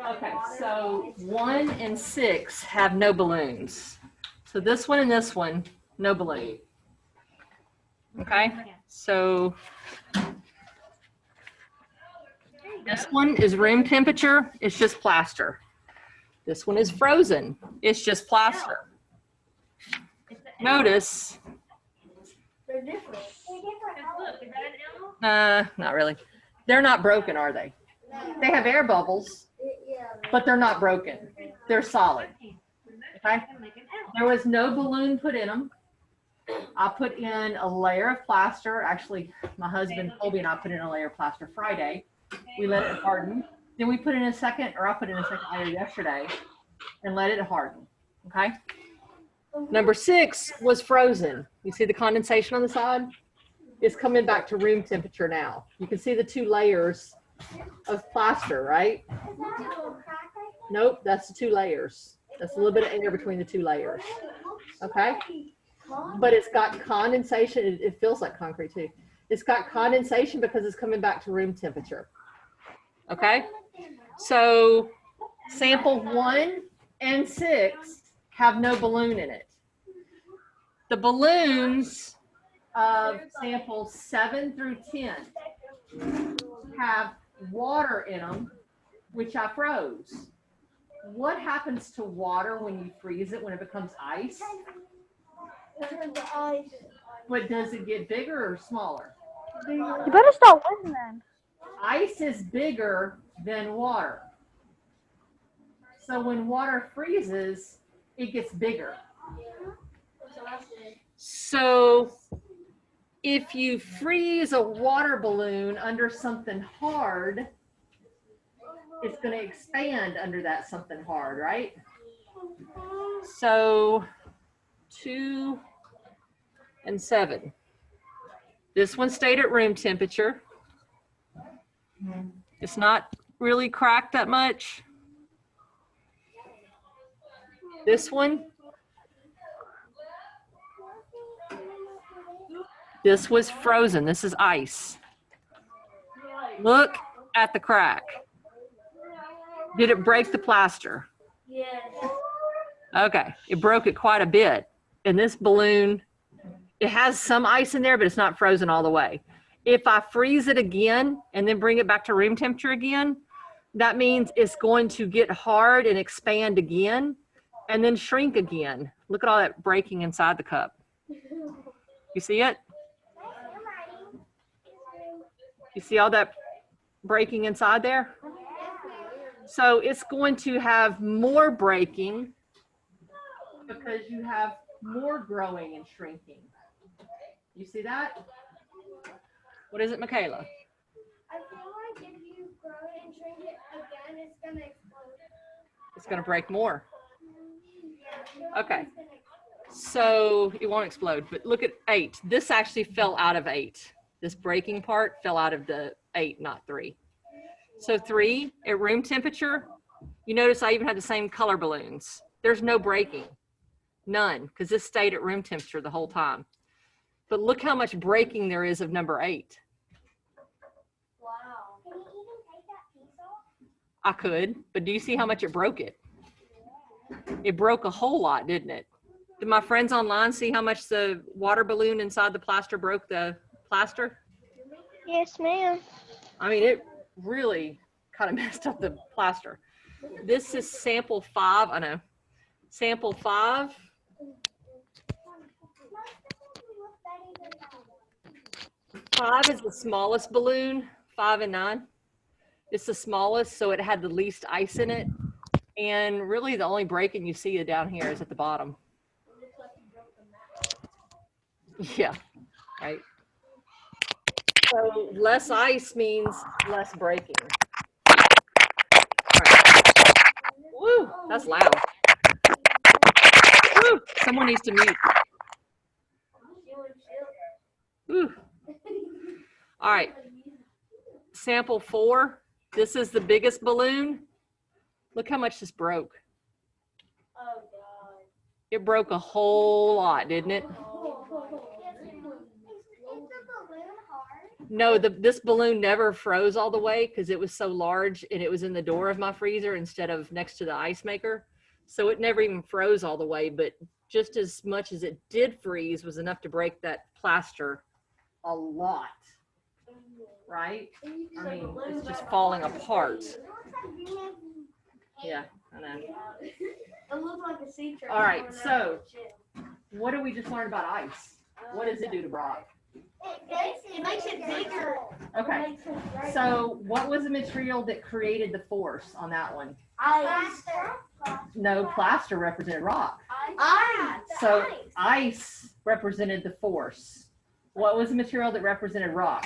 Okay, so 1 and 6 have no balloons. So this one and this one, no balloon. Okay, so this one is room temperature, it's just plaster. This one is frozen, it's just plaster. Notice, they're different. Look, is that an L? not really. They're not broken, are they? They have air bubbles, Yeah. but they're not broken. They're solid. Okay? Make an L. There was no balloon put in them. I put in a layer of plaster. Actually, my husband, Colby, and I put in a layer of plaster Friday. We let it harden. Then we put in a second, or I put in a second layer yesterday and let it harden. Okay? Number 6 was frozen. You see the condensation on the side? It's coming back to room temperature now. You can see the 2 layers of plaster, right? Nope, that's the 2 layers. That's a little bit of air between the 2 layers. Okay? But it's got condensation. It feels like concrete too. It's got condensation because it's coming back to room temperature. Okay? So sample 1 and 6 have no balloon in it. The balloons of samples 7 through 10 have water in them, which I froze. What happens to water when you freeze it, when it becomes ice? But does it get bigger or smaller? You better stop winning then. Ice is bigger than water. So when water freezes, it gets bigger. So if you freeze a water balloon under something hard, it's going to expand under that something hard, right? So 2 and 7. This one stayed at room temperature. It's not really cracked that much. This one, this was frozen. This is ice. Look at the crack. Did it break the plaster? Yes. Okay, it broke it quite a bit. And this balloon, it has some ice in there, but it's not frozen all the way. If I freeze it again and then bring it back to room temperature again, that means it's going to get hard and expand again and then shrink again. Look at all that breaking inside the cup. You see it? You see all that breaking inside there? So it's going to have more breaking because you have more growing and shrinking. You see that? What is it, Michaela? I feel like if you grow it and shrink it again, it's gonna explode. It's going to break more. Okay. So it won't explode, but look at 8. This actually fell out of 8. This breaking part fell out of the 8, not 3. So 3 at room temperature, you notice I even had the same color balloons. There's no breaking, none, because this stayed at room temperature the whole time. But look how much breaking there is of number 8. Wow. Can you even take that piece off? I could, but do you see how much it broke it? It broke a whole lot, didn't it? Did my friends online see how much the water balloon inside the plaster broke the plaster? Yes, ma'am. I mean, it really kind of messed up the plaster. This is sample 5. I know. Sample 5. Five is the smallest balloon, 5 and 9. It's the smallest, so it had the least ice in it. And really the only breaking you see down here is at the bottom. Yeah, right. So less ice means less breaking. All right. Woo, that's loud. Woo, someone needs to mute. Woo. All right. Sample 4. This is the biggest balloon. Look how much this broke. Oh God. It broke a whole lot, didn't it? Is the balloon hard? No, this balloon never froze all the way because it was so large and it was in the door of my freezer instead of next to the ice maker. So it never even froze all the way, but just as much as it did freeze was enough to break that plaster a lot, right? I mean, it's just falling apart. Yeah, I know. It looks like a sea turtle. All right, so what did we just learn about ice? What does it do to rock? It makes it bigger. Okay, so what was the material that created the force on that one? Ice. No, plaster represented rock. Ice. So ice represented the force. What was the material that represented rock?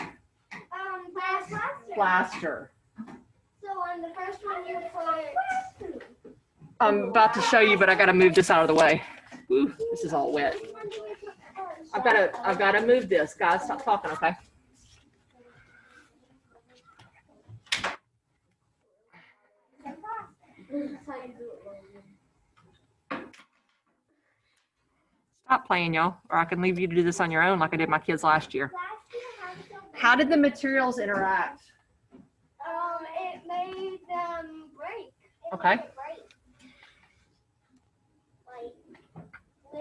Plaster. Plaster. So on the first one you put. I'm about to show you, but I gotta move this out of the way. Ooh, this is all wet. I've gotta move this. Guys, stop talking, okay? Stop playing, y'all, or I can leave you to do this on your own like I did my kids last year. How did the materials interact? It made them break. Okay. Like, I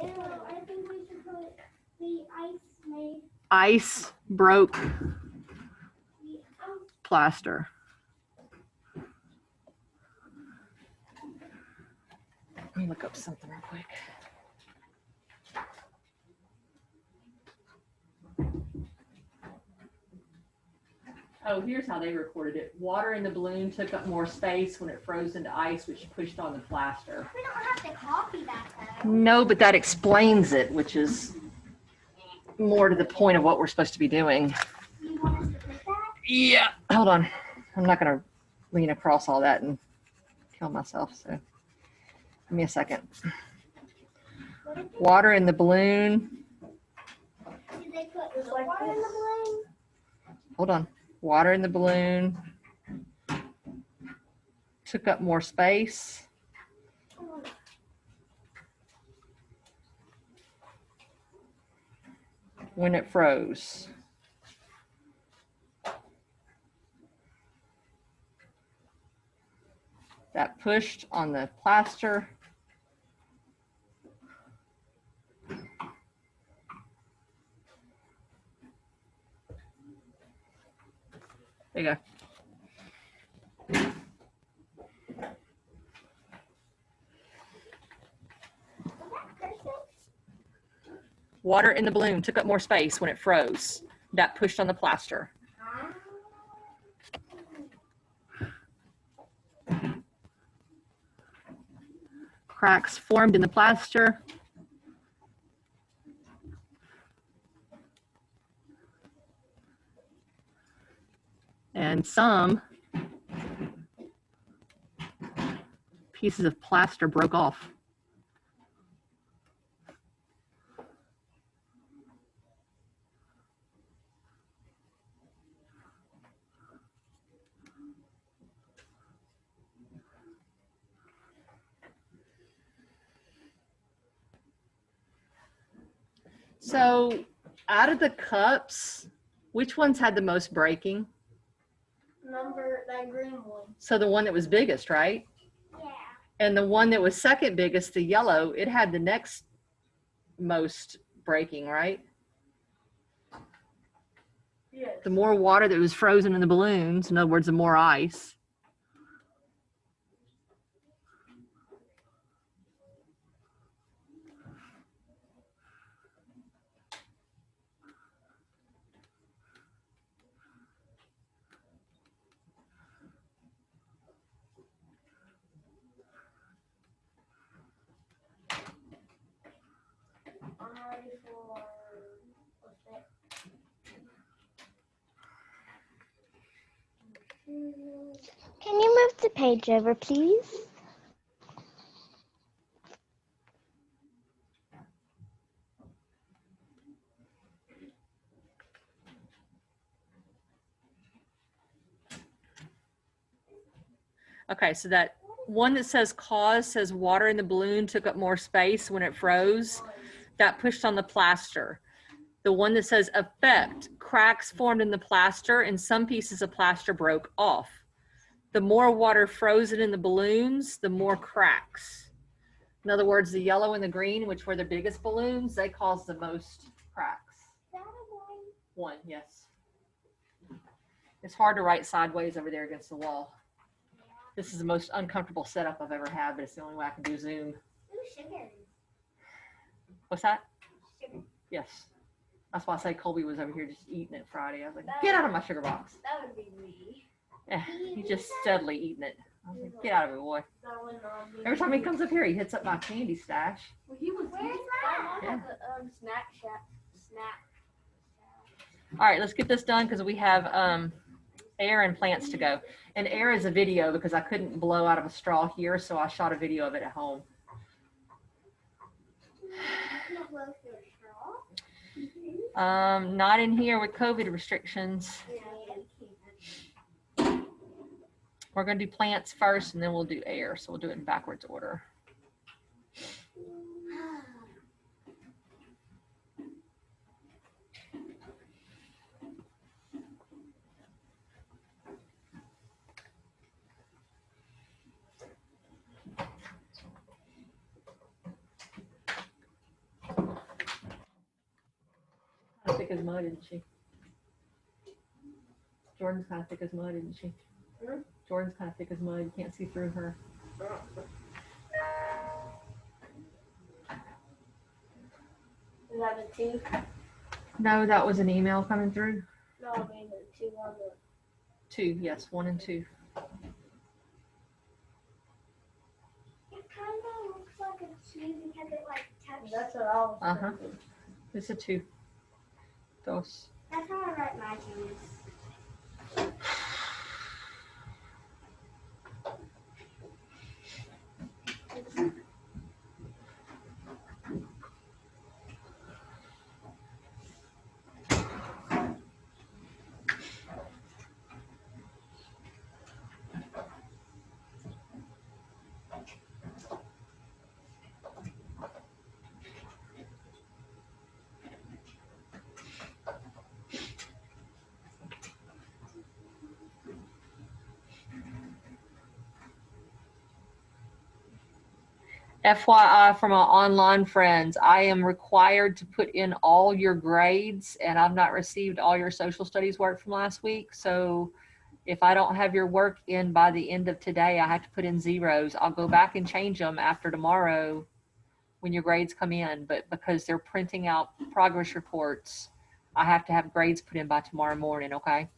think we should put the ice made Ice broke the ice. plaster. Let me look up something real quick. Oh, here's how they recorded it. Water in the balloon took up more space when it froze into ice, which pushed on the plaster. We don't have to copy that though. No, but that explains it, which is more to the point of what we're supposed to be doing. You want us to put that? Yeah. Hold on. I'm not going to lean across all that and kill myself. So give me a second. Water in the balloon. Did they put water in the balloon? Hold on. Water in the balloon took up more space. When it froze. That pushed on the plaster. There you go. Water in the balloon took up more space when it froze. That pushed on the plaster. Cracks formed in the plaster. And some pieces of plaster broke off. So out of the cups, which ones had the most breaking? That green one. So the one that was biggest, right? Yeah. And the one that was second biggest, the yellow, it had the next most breaking, right? Yes. The more water that was frozen in the balloons, in other words, the more ice. I'm ready for what's that? the page over, please. Okay, so that one that says cause says water in the balloon took up more space when it froze. That pushed on the plaster. The one that says effect, cracks formed in the plaster and some pieces of plaster broke off. The more water frozen in the balloons, the more cracks. In other words, the yellow and the green, which were the biggest balloons, they caused the most cracks. One, yes. It's hard to write sideways over there against the wall. This is the most uncomfortable setup I've ever had, but it's the only way I can do Zoom. What's that? Yes. That's why I say Colby was over here just eating it Friday. I was like, get out of my sugar box. That would be me. Yeah, he's just steadily eating it. I was like, get out of it, boy. Every time he comes up here, he hits up my candy stash. Well, he was where's that? Yeah. Snack shack. Snack. All right, let's get this done because we have air and plants to go. And air is a video because I couldn't blow out of a straw here, so I shot a video of it at home. Not in here with COVID restrictions. We're going to do plants first and then we'll do air. So we'll do it in backwards order. Kind of thick as mud, isn't she? Jordan's kind of thick as mud, isn't she? Jordan's kind of thick as mud. You can't see through her. Is that the two? No, that was an email coming through. No, I mean the two on the. 2, yes, 1 and 2. It kind of looks like a two because it like touches. That's what I was. Uh-huh. It's a 2. Dos. That's how I write my names. FYI from our online friends, I am required to put in all your grades and I've not received all your social studies work from last week. So if I don't have your work in by the end of today, I have to put in zeros. I'll go back and change them after tomorrow when your grades come in. But because they're printing out progress reports, I have to have grades put in by tomorrow morning, okay?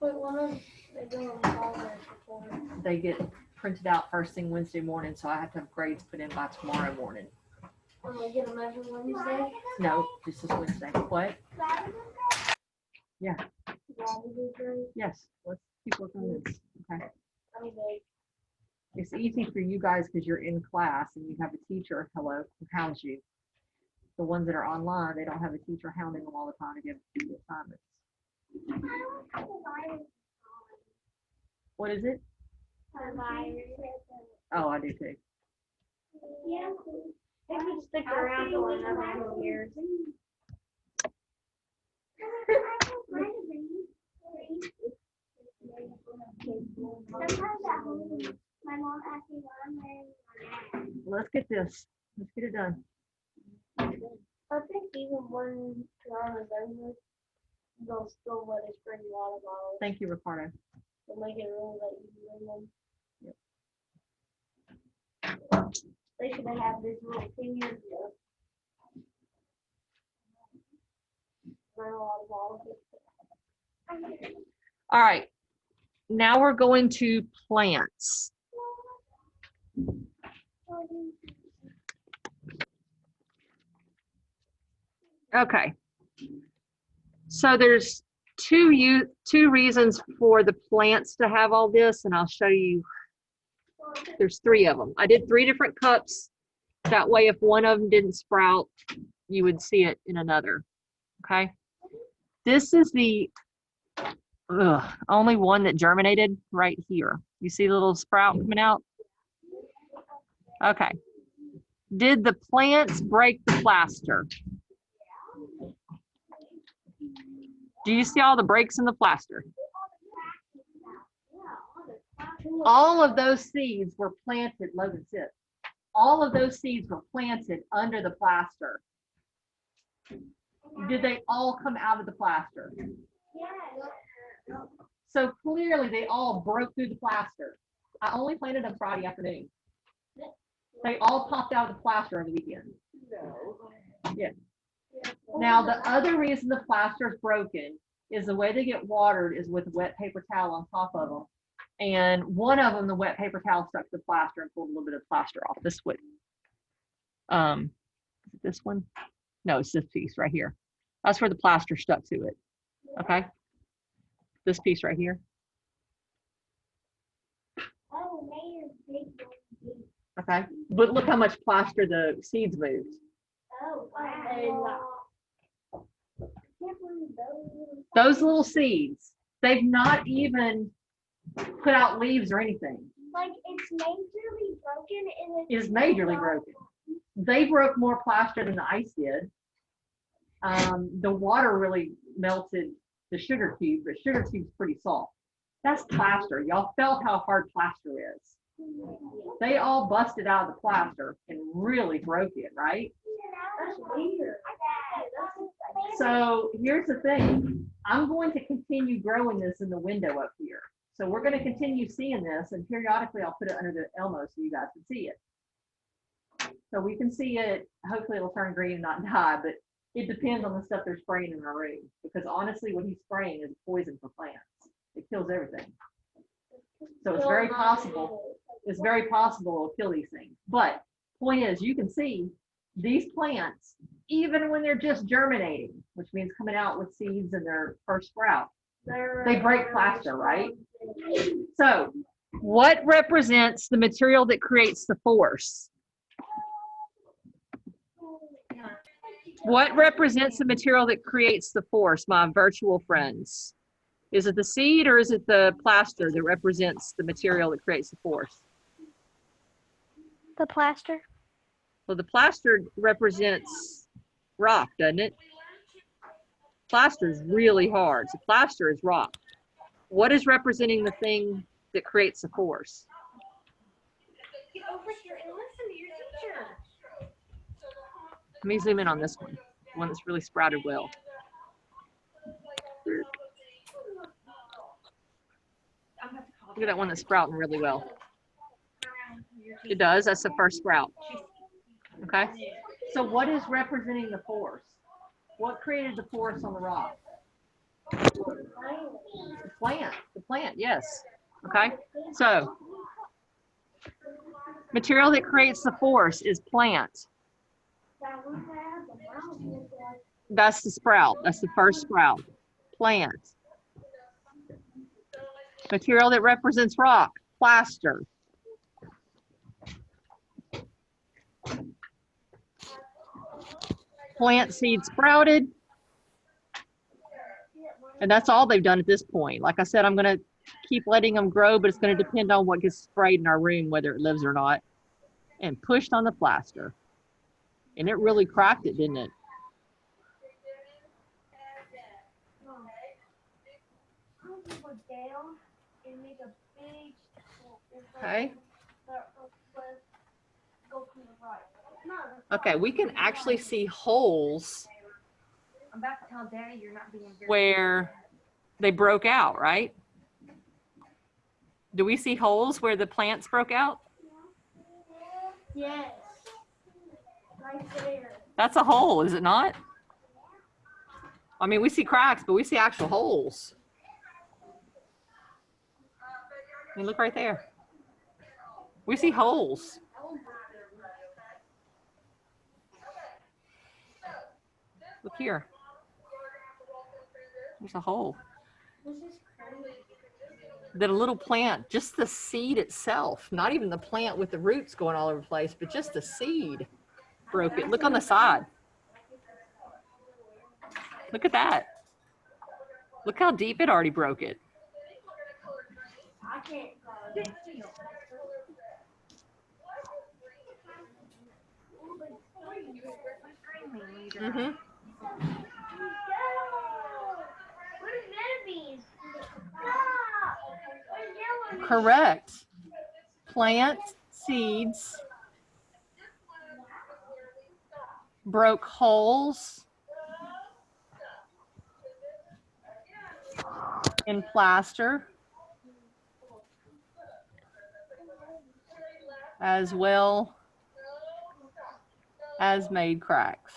Wait, when are they doing progress report? They get printed out first thing Wednesday morning, so I have to have grades put in by tomorrow morning. When we get them every Wednesday? No, just this Wednesday. What? Yeah. Yes. Let's keep working on this. Okay. It's easy for you guys because you're in class and you have a teacher, hello, who hounds you. The ones that are online, they don't have a teacher hounding them all the time to give you assignments. What is it? Oh, I do too. Yeah. They could stick around for another 2 years. Sometimes at home, my mom asks me what I'm wearing. Let's get this. Let's get it done. I think even when Toronto's over, they'll still let us bring water bottles. Thank you, Ricardo. They'll make it a rule that you can bring them. Yep. They should have had this rule 10 years ago. Bring a water bottle. All right. Now we're going to plants. Okay. So there's two reasons for the plants to have all this, and I'll show you There's 3 of them. I did 3 different cups. That way, if one of them didn't sprout, you would see it in another. Okay. This is the only one that germinated right here. You see the little sprout coming out? Okay. Did the plants break the plaster? Do you see all the breaks in the plaster? All of those seeds were planted, Logan, sit. All of those seeds were planted under the plaster. Did they all come out of the plaster? Yes. So clearly they all broke through the plaster. I only planted them Friday afternoon. They all popped out of the plaster over the weekend. Yeah. Now the other reason the plaster is broken is the way they get watered is with a wet paper towel on top of them. And one of them, the wet paper towel stuck to the plaster and pulled a little bit of plaster off. This one. This one? No, it's this piece right here. That's where the plaster stuck to it. Okay. This piece right here. Oh, Mayor's big. Okay. But look how much plaster the seeds moved. Oh, wow. Those little seeds, they've not even put out leaves or anything. Like it's majorly broken and It is majorly broken. They broke more plaster than the ice did. The water really melted the sugar cube, but sugar cube's pretty soft. That's plaster. Y'all felt how hard plaster is. They all busted out of the plaster and really broke it, right? That's weird. So here's the thing. I'm going to continue growing this in the window up here. So we're going to continue seeing this, and periodically I'll put it under the Elmo so you guys can see it. So we can see it. Hopefully it'll turn green and not die, but it depends on the stuff they're spraying in our room. Because honestly, what he's spraying is poison for plants. It kills everything. So it's very possible. It's very possible it'll kill these things. But point is, you can see these plants, even when they're just germinating, which means coming out with seeds in their first sprout, they break plaster, right? So what represents the material that creates the force? What represents the material that creates the force, my virtual friends? Is it the seed or is it the plaster that represents the material that creates the force? The plaster. Well, the plaster represents rock, doesn't it? Plaster is really hard. So plaster is rock. What is representing the thing that creates the force? Get over here and listen to your teacher. Let me zoom in on this one that's really sprouted well. Look at that one that's sprouting really well. It does. That's the first sprout. Okay. So what is representing the force? What created the force on the rock? The plant. The plant, yes. Okay. So material that creates the force is plant. That's the sprout. That's the first sprout. Plant. Material that represents rock. Plaster. Plant seed sprouted. And that's all they've done at this point. Like I said, I'm going to keep letting them grow, but it's going to depend on what gets sprayed in our room, whether it lives or not. And pushed on the plaster. And it really cracked it, didn't it? Okay. Okay, we can actually see holes I'm about to tell Daddy you're not being very where they broke out, right? Do we see holes where the plants broke out? Yes. Right there. That's a hole, is it not? I mean, we see cracks, but we see actual holes. I mean, look right there. We see holes. Look here. There's a hole. This is crazy. that a little plant, just the seed itself, not even the plant with the roots going all over the place, but just the seed broke it. Look on the side. Look at that. Look how deep it already broke it. I can't Mm-hmm. Where's Metabees? Ah! Where's yellow? Correct. Plant seeds broke holes in plaster as well as made cracks.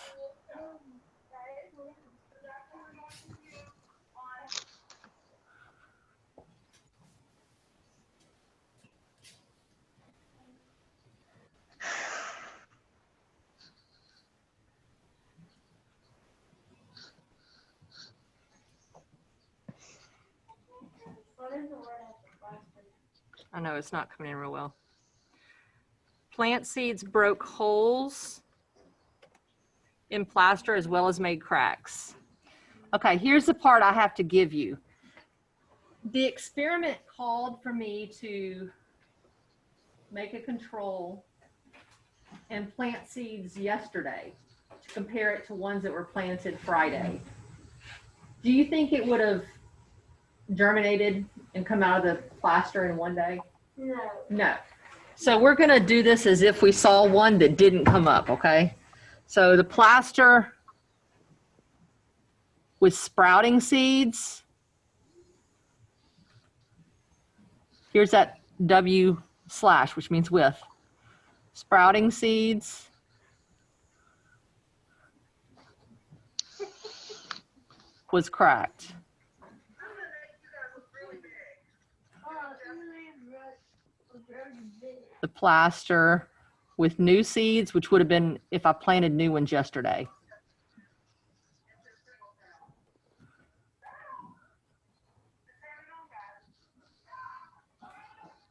What is the word after plaster? I know it's not coming in real well. Plant seeds broke holes in plaster as well as made cracks. Okay, here's the part I have to give you. The experiment called for me to make a control and plant seeds yesterday to compare it to ones that were planted Friday. Do you think it would have germinated and come out of the plaster in one day? No. No. So we're going to do this as if we saw one that didn't come up, okay? So the plaster with sprouting seeds. Here's that W/, which means with. Sprouting seeds. Was cracked. The plaster with new seeds, which would have been if I planted new ones yesterday.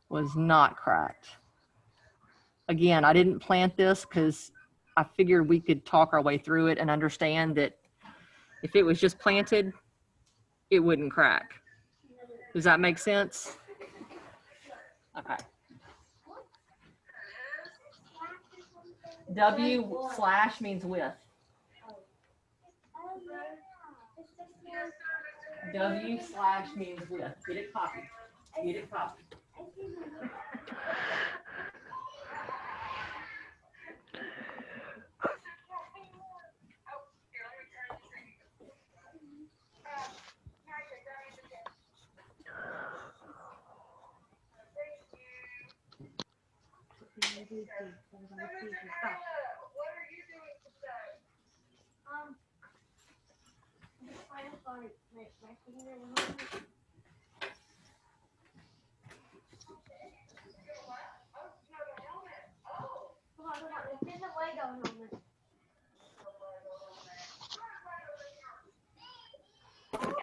Was not cracked. Again, I didn't plant this because I figured we could talk our way through it and understand that if it was just planted, it wouldn't crack. Does that make sense? Okay. W/ means with. W/ means with. Get it copied. Get it copied.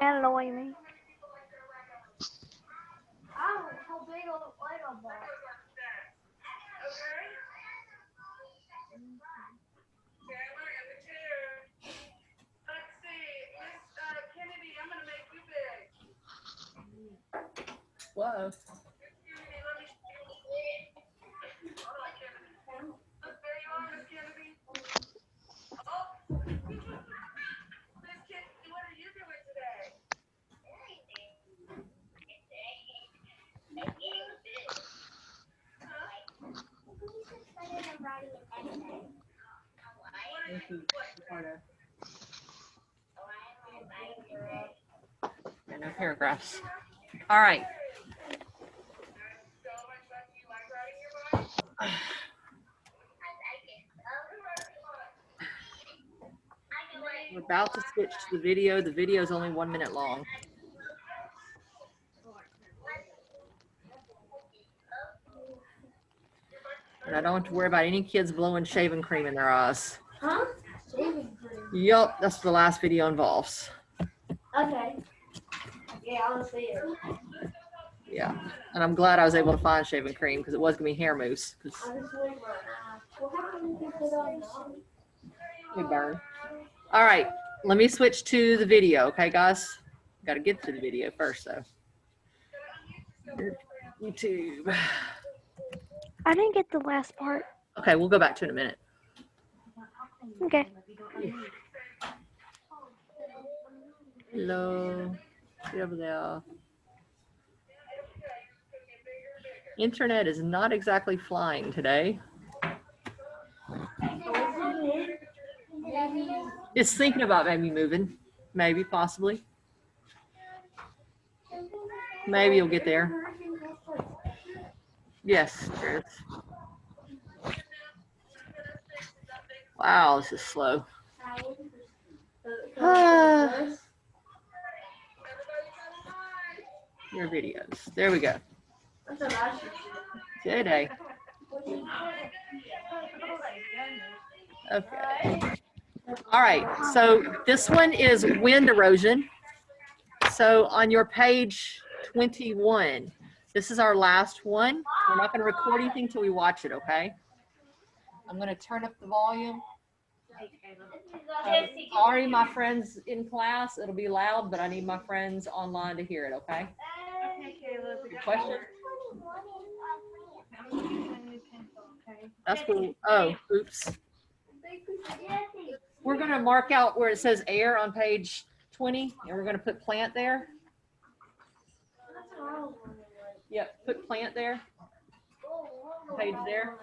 Annoy me. How big of a Lego block? Whoa. No paragraphs. All right. We're about to switch to the video. The video is only 1 minute long. And I don't have to worry about any kids blowing shaving cream in their eyes. Huh? Shaving cream. Yup, that's what the last video involves. Okay. Yeah, I'll see it. Yeah, and I'm glad I was able to find shaving cream because it was gonna be hair mousse. 'Cause we burn. All right, let me switch to the video, okay, guys? Got to get to the video first, though. YouTube. I didn't get the last part. Okay, we'll go back to it in a minute. Okay. Hello. Get over there. Internet is not exactly flying today. It's thinking about maybe moving. Maybe, possibly. Maybe you'll get there. Yes, there is. Wow, this is slow. Your videos. There we go. Today. Okay. All right. So this one is wind erosion. So on your page 21, this is our last one. We're not going to record anything till we watch it, okay? I'm going to turn up the volume. Sorry, my friends in class, it'll be loud, but I need my friends online to hear it, okay? Okay, Caleb. Your question? I'm gonna use my new pencil, okay? That's cool. Oh, oops. We're going to mark out where it says air on page 20, and we're going to put plant there. Yep, put plant there. Page there.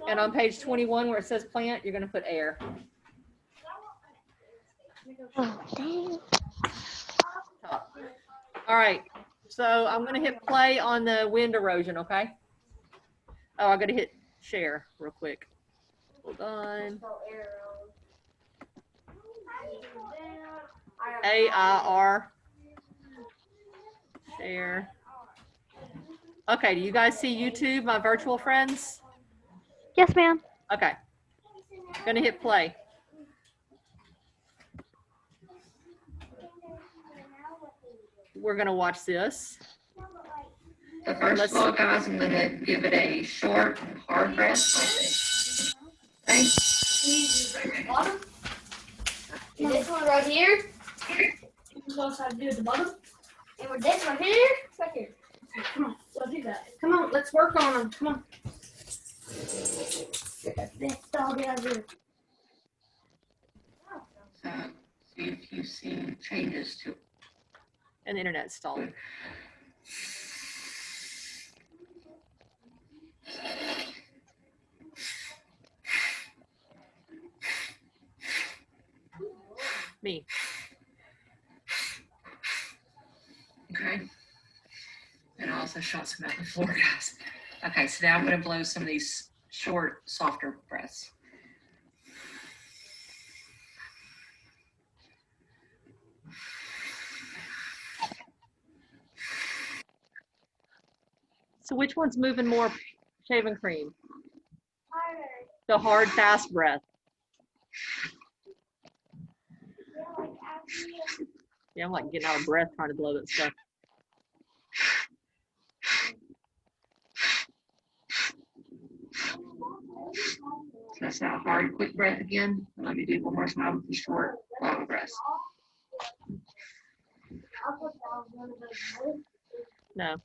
And on page 21 where it says plant, you're going to put air. Oh, dang. Top. All right. So I'm going to hit play on the wind erosion, okay? Oh, I got to hit share real quick. Hold on. AIR. Share. Okay, do you guys see YouTube, my virtual friends? Yes, ma'am. Okay. Gonna hit play. We're gonna watch this. So first of all, guys, I'm gonna give it a short, hard breath. Okay. Bottom. And this one right here. You also have to do at the bottom. And with this one here, right here. Okay, come on, so do that. Come on, let's work on them. Come on. This dog out here. So see if you see changes to And the internet's stalling. Me. okay. And I also shot some out the floor, guys. Okay, so now I'm gonna blow some of these short, softer breaths. So which one's moving more shaving cream? Harder. The hard, fast breath. Yeah, like after you. Yeah, I'm like getting out of breath trying to blow that stuff. So that's that hard, quick breath again. And let me do one more time with the short, long breaths. I'll put down one of those. No.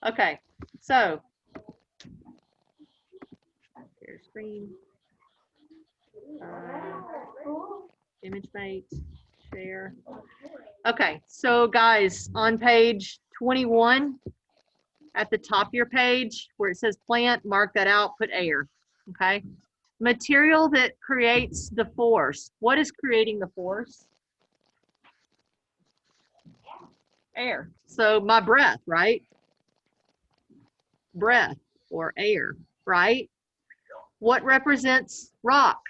Okay, so. Share screen. Image mate, share. Okay, so guys, on page 21, at the top of your page where it says plant, mark that out, put air, okay? Material that creates the force. What is creating the force? Air. So my breath, right? Breath or air, right? What represents rock?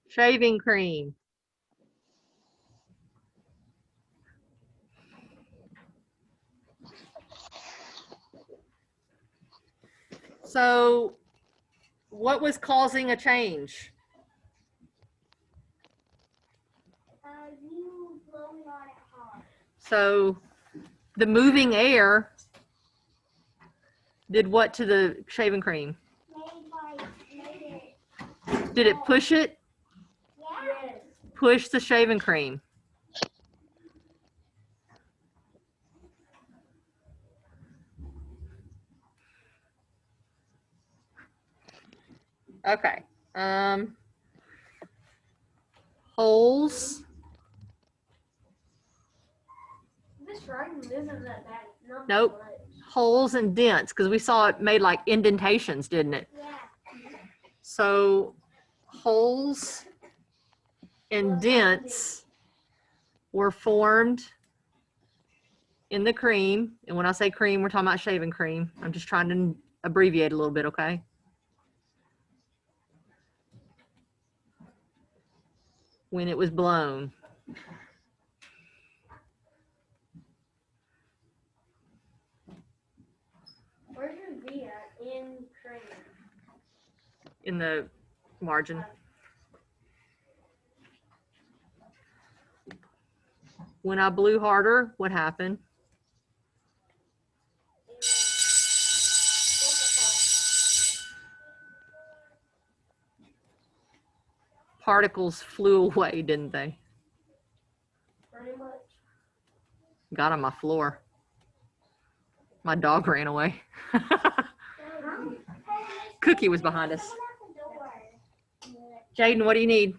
Shaving cream. So what was causing a change? So the moving air did what to the shaving cream? Did it push it? Yes. Push the shaving cream. Okay. Holes. This writing isn't that bad. Not Nope. much. Holes and dents, because we saw it made like indentations, didn't it? Yeah. So holes and dents were formed in the cream. And when I say cream, we're talking about shaving cream. I'm just trying to abbreviate a little bit, okay? When it was blown. Where's your V at? In cream. In the margin. When I blew harder, what happened? Particles flew away, didn't they? Pretty much. Got on my floor. My dog ran away. Cookie was behind us. Jaden, what do you need?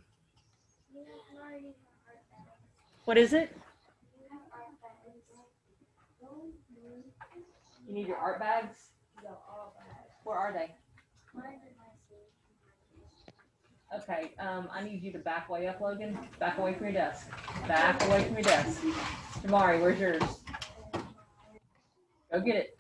What is it? You need your art bags? Where are they? Okay, I need you to back way up, Logan. Back away from your desk. Back away from your desk. Jamari, where's yours? Go get it.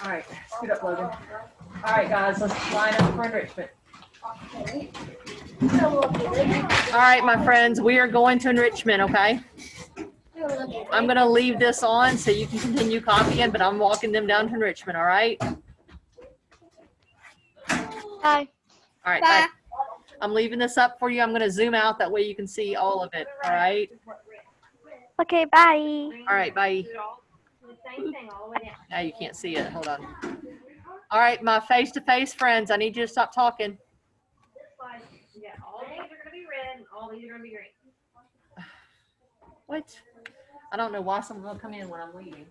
All right, scoot up, Logan. All right, guys, let's line up for enrichment. All right, my friends, we are going to enrichment, okay? I'm gonna leave this on so you can continue copying, but I'm walking them down to enrichment, all right? Bye. All right, bye. I'm leaving this up for you. I'm gonna zoom out, that way you can see all of it, all right? Okay, bye. All right, bye. The same thing all the way down. Now you can't see it, hold on. All right, my face-to-face friends, I need you to stop talking. This slide, yeah, all these are gonna be red and all these are gonna be green. What? I don't know why someone will come in when I'm leaving.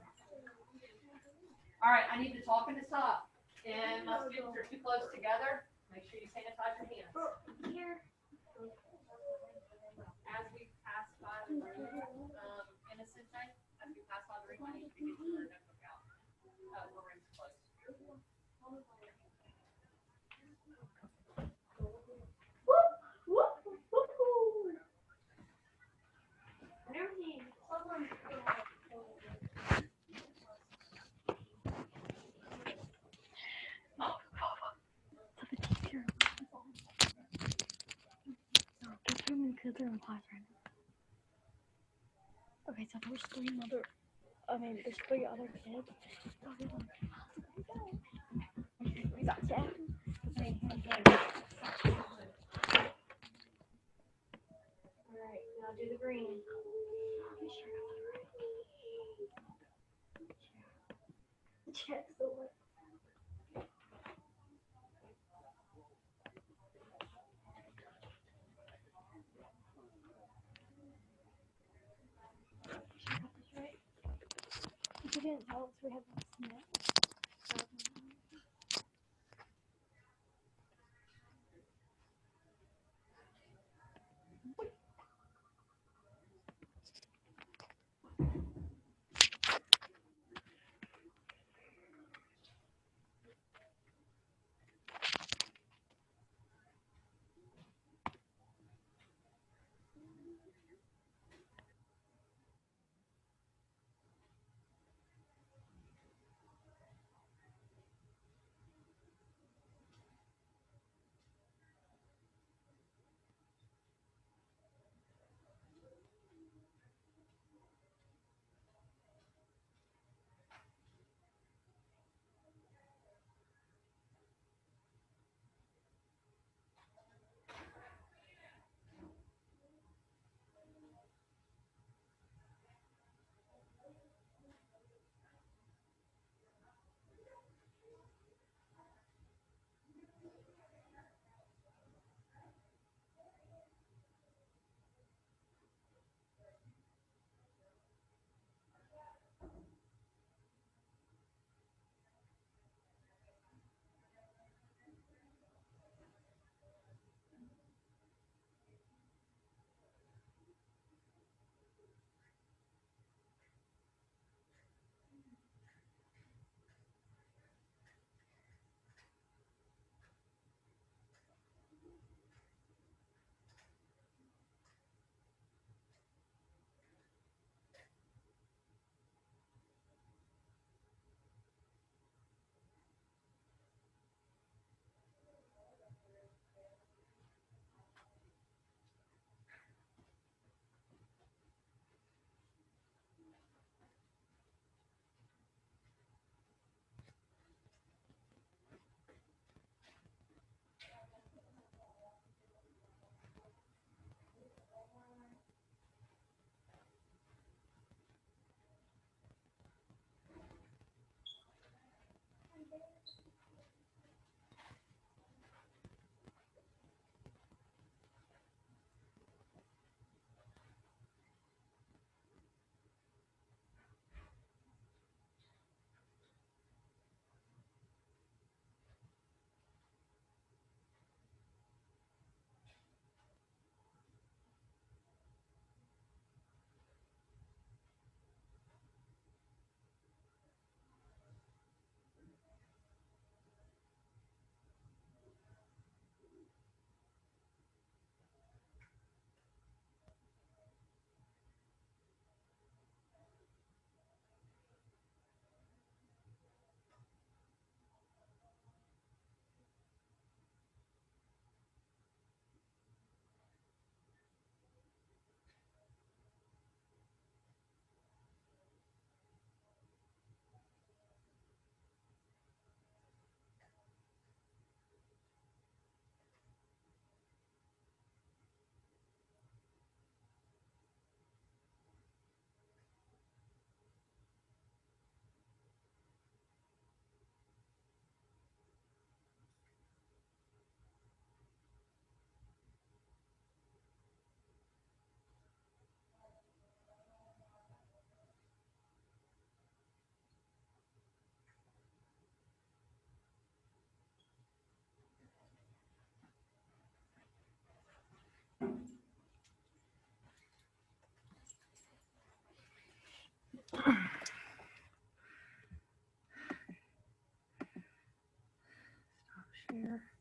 All right, I need the talking to stop. And my students are too close together. Make sure you sanitize your hands. Here. As we pass by the room, Innocent Day, as we pass by the room, I need you to get your notebook out. We're in close. Okay, so there's there's 3 other kids. We got Jack. Alright, now do the green. Check the one. If you didn't tell us, we have this net. share.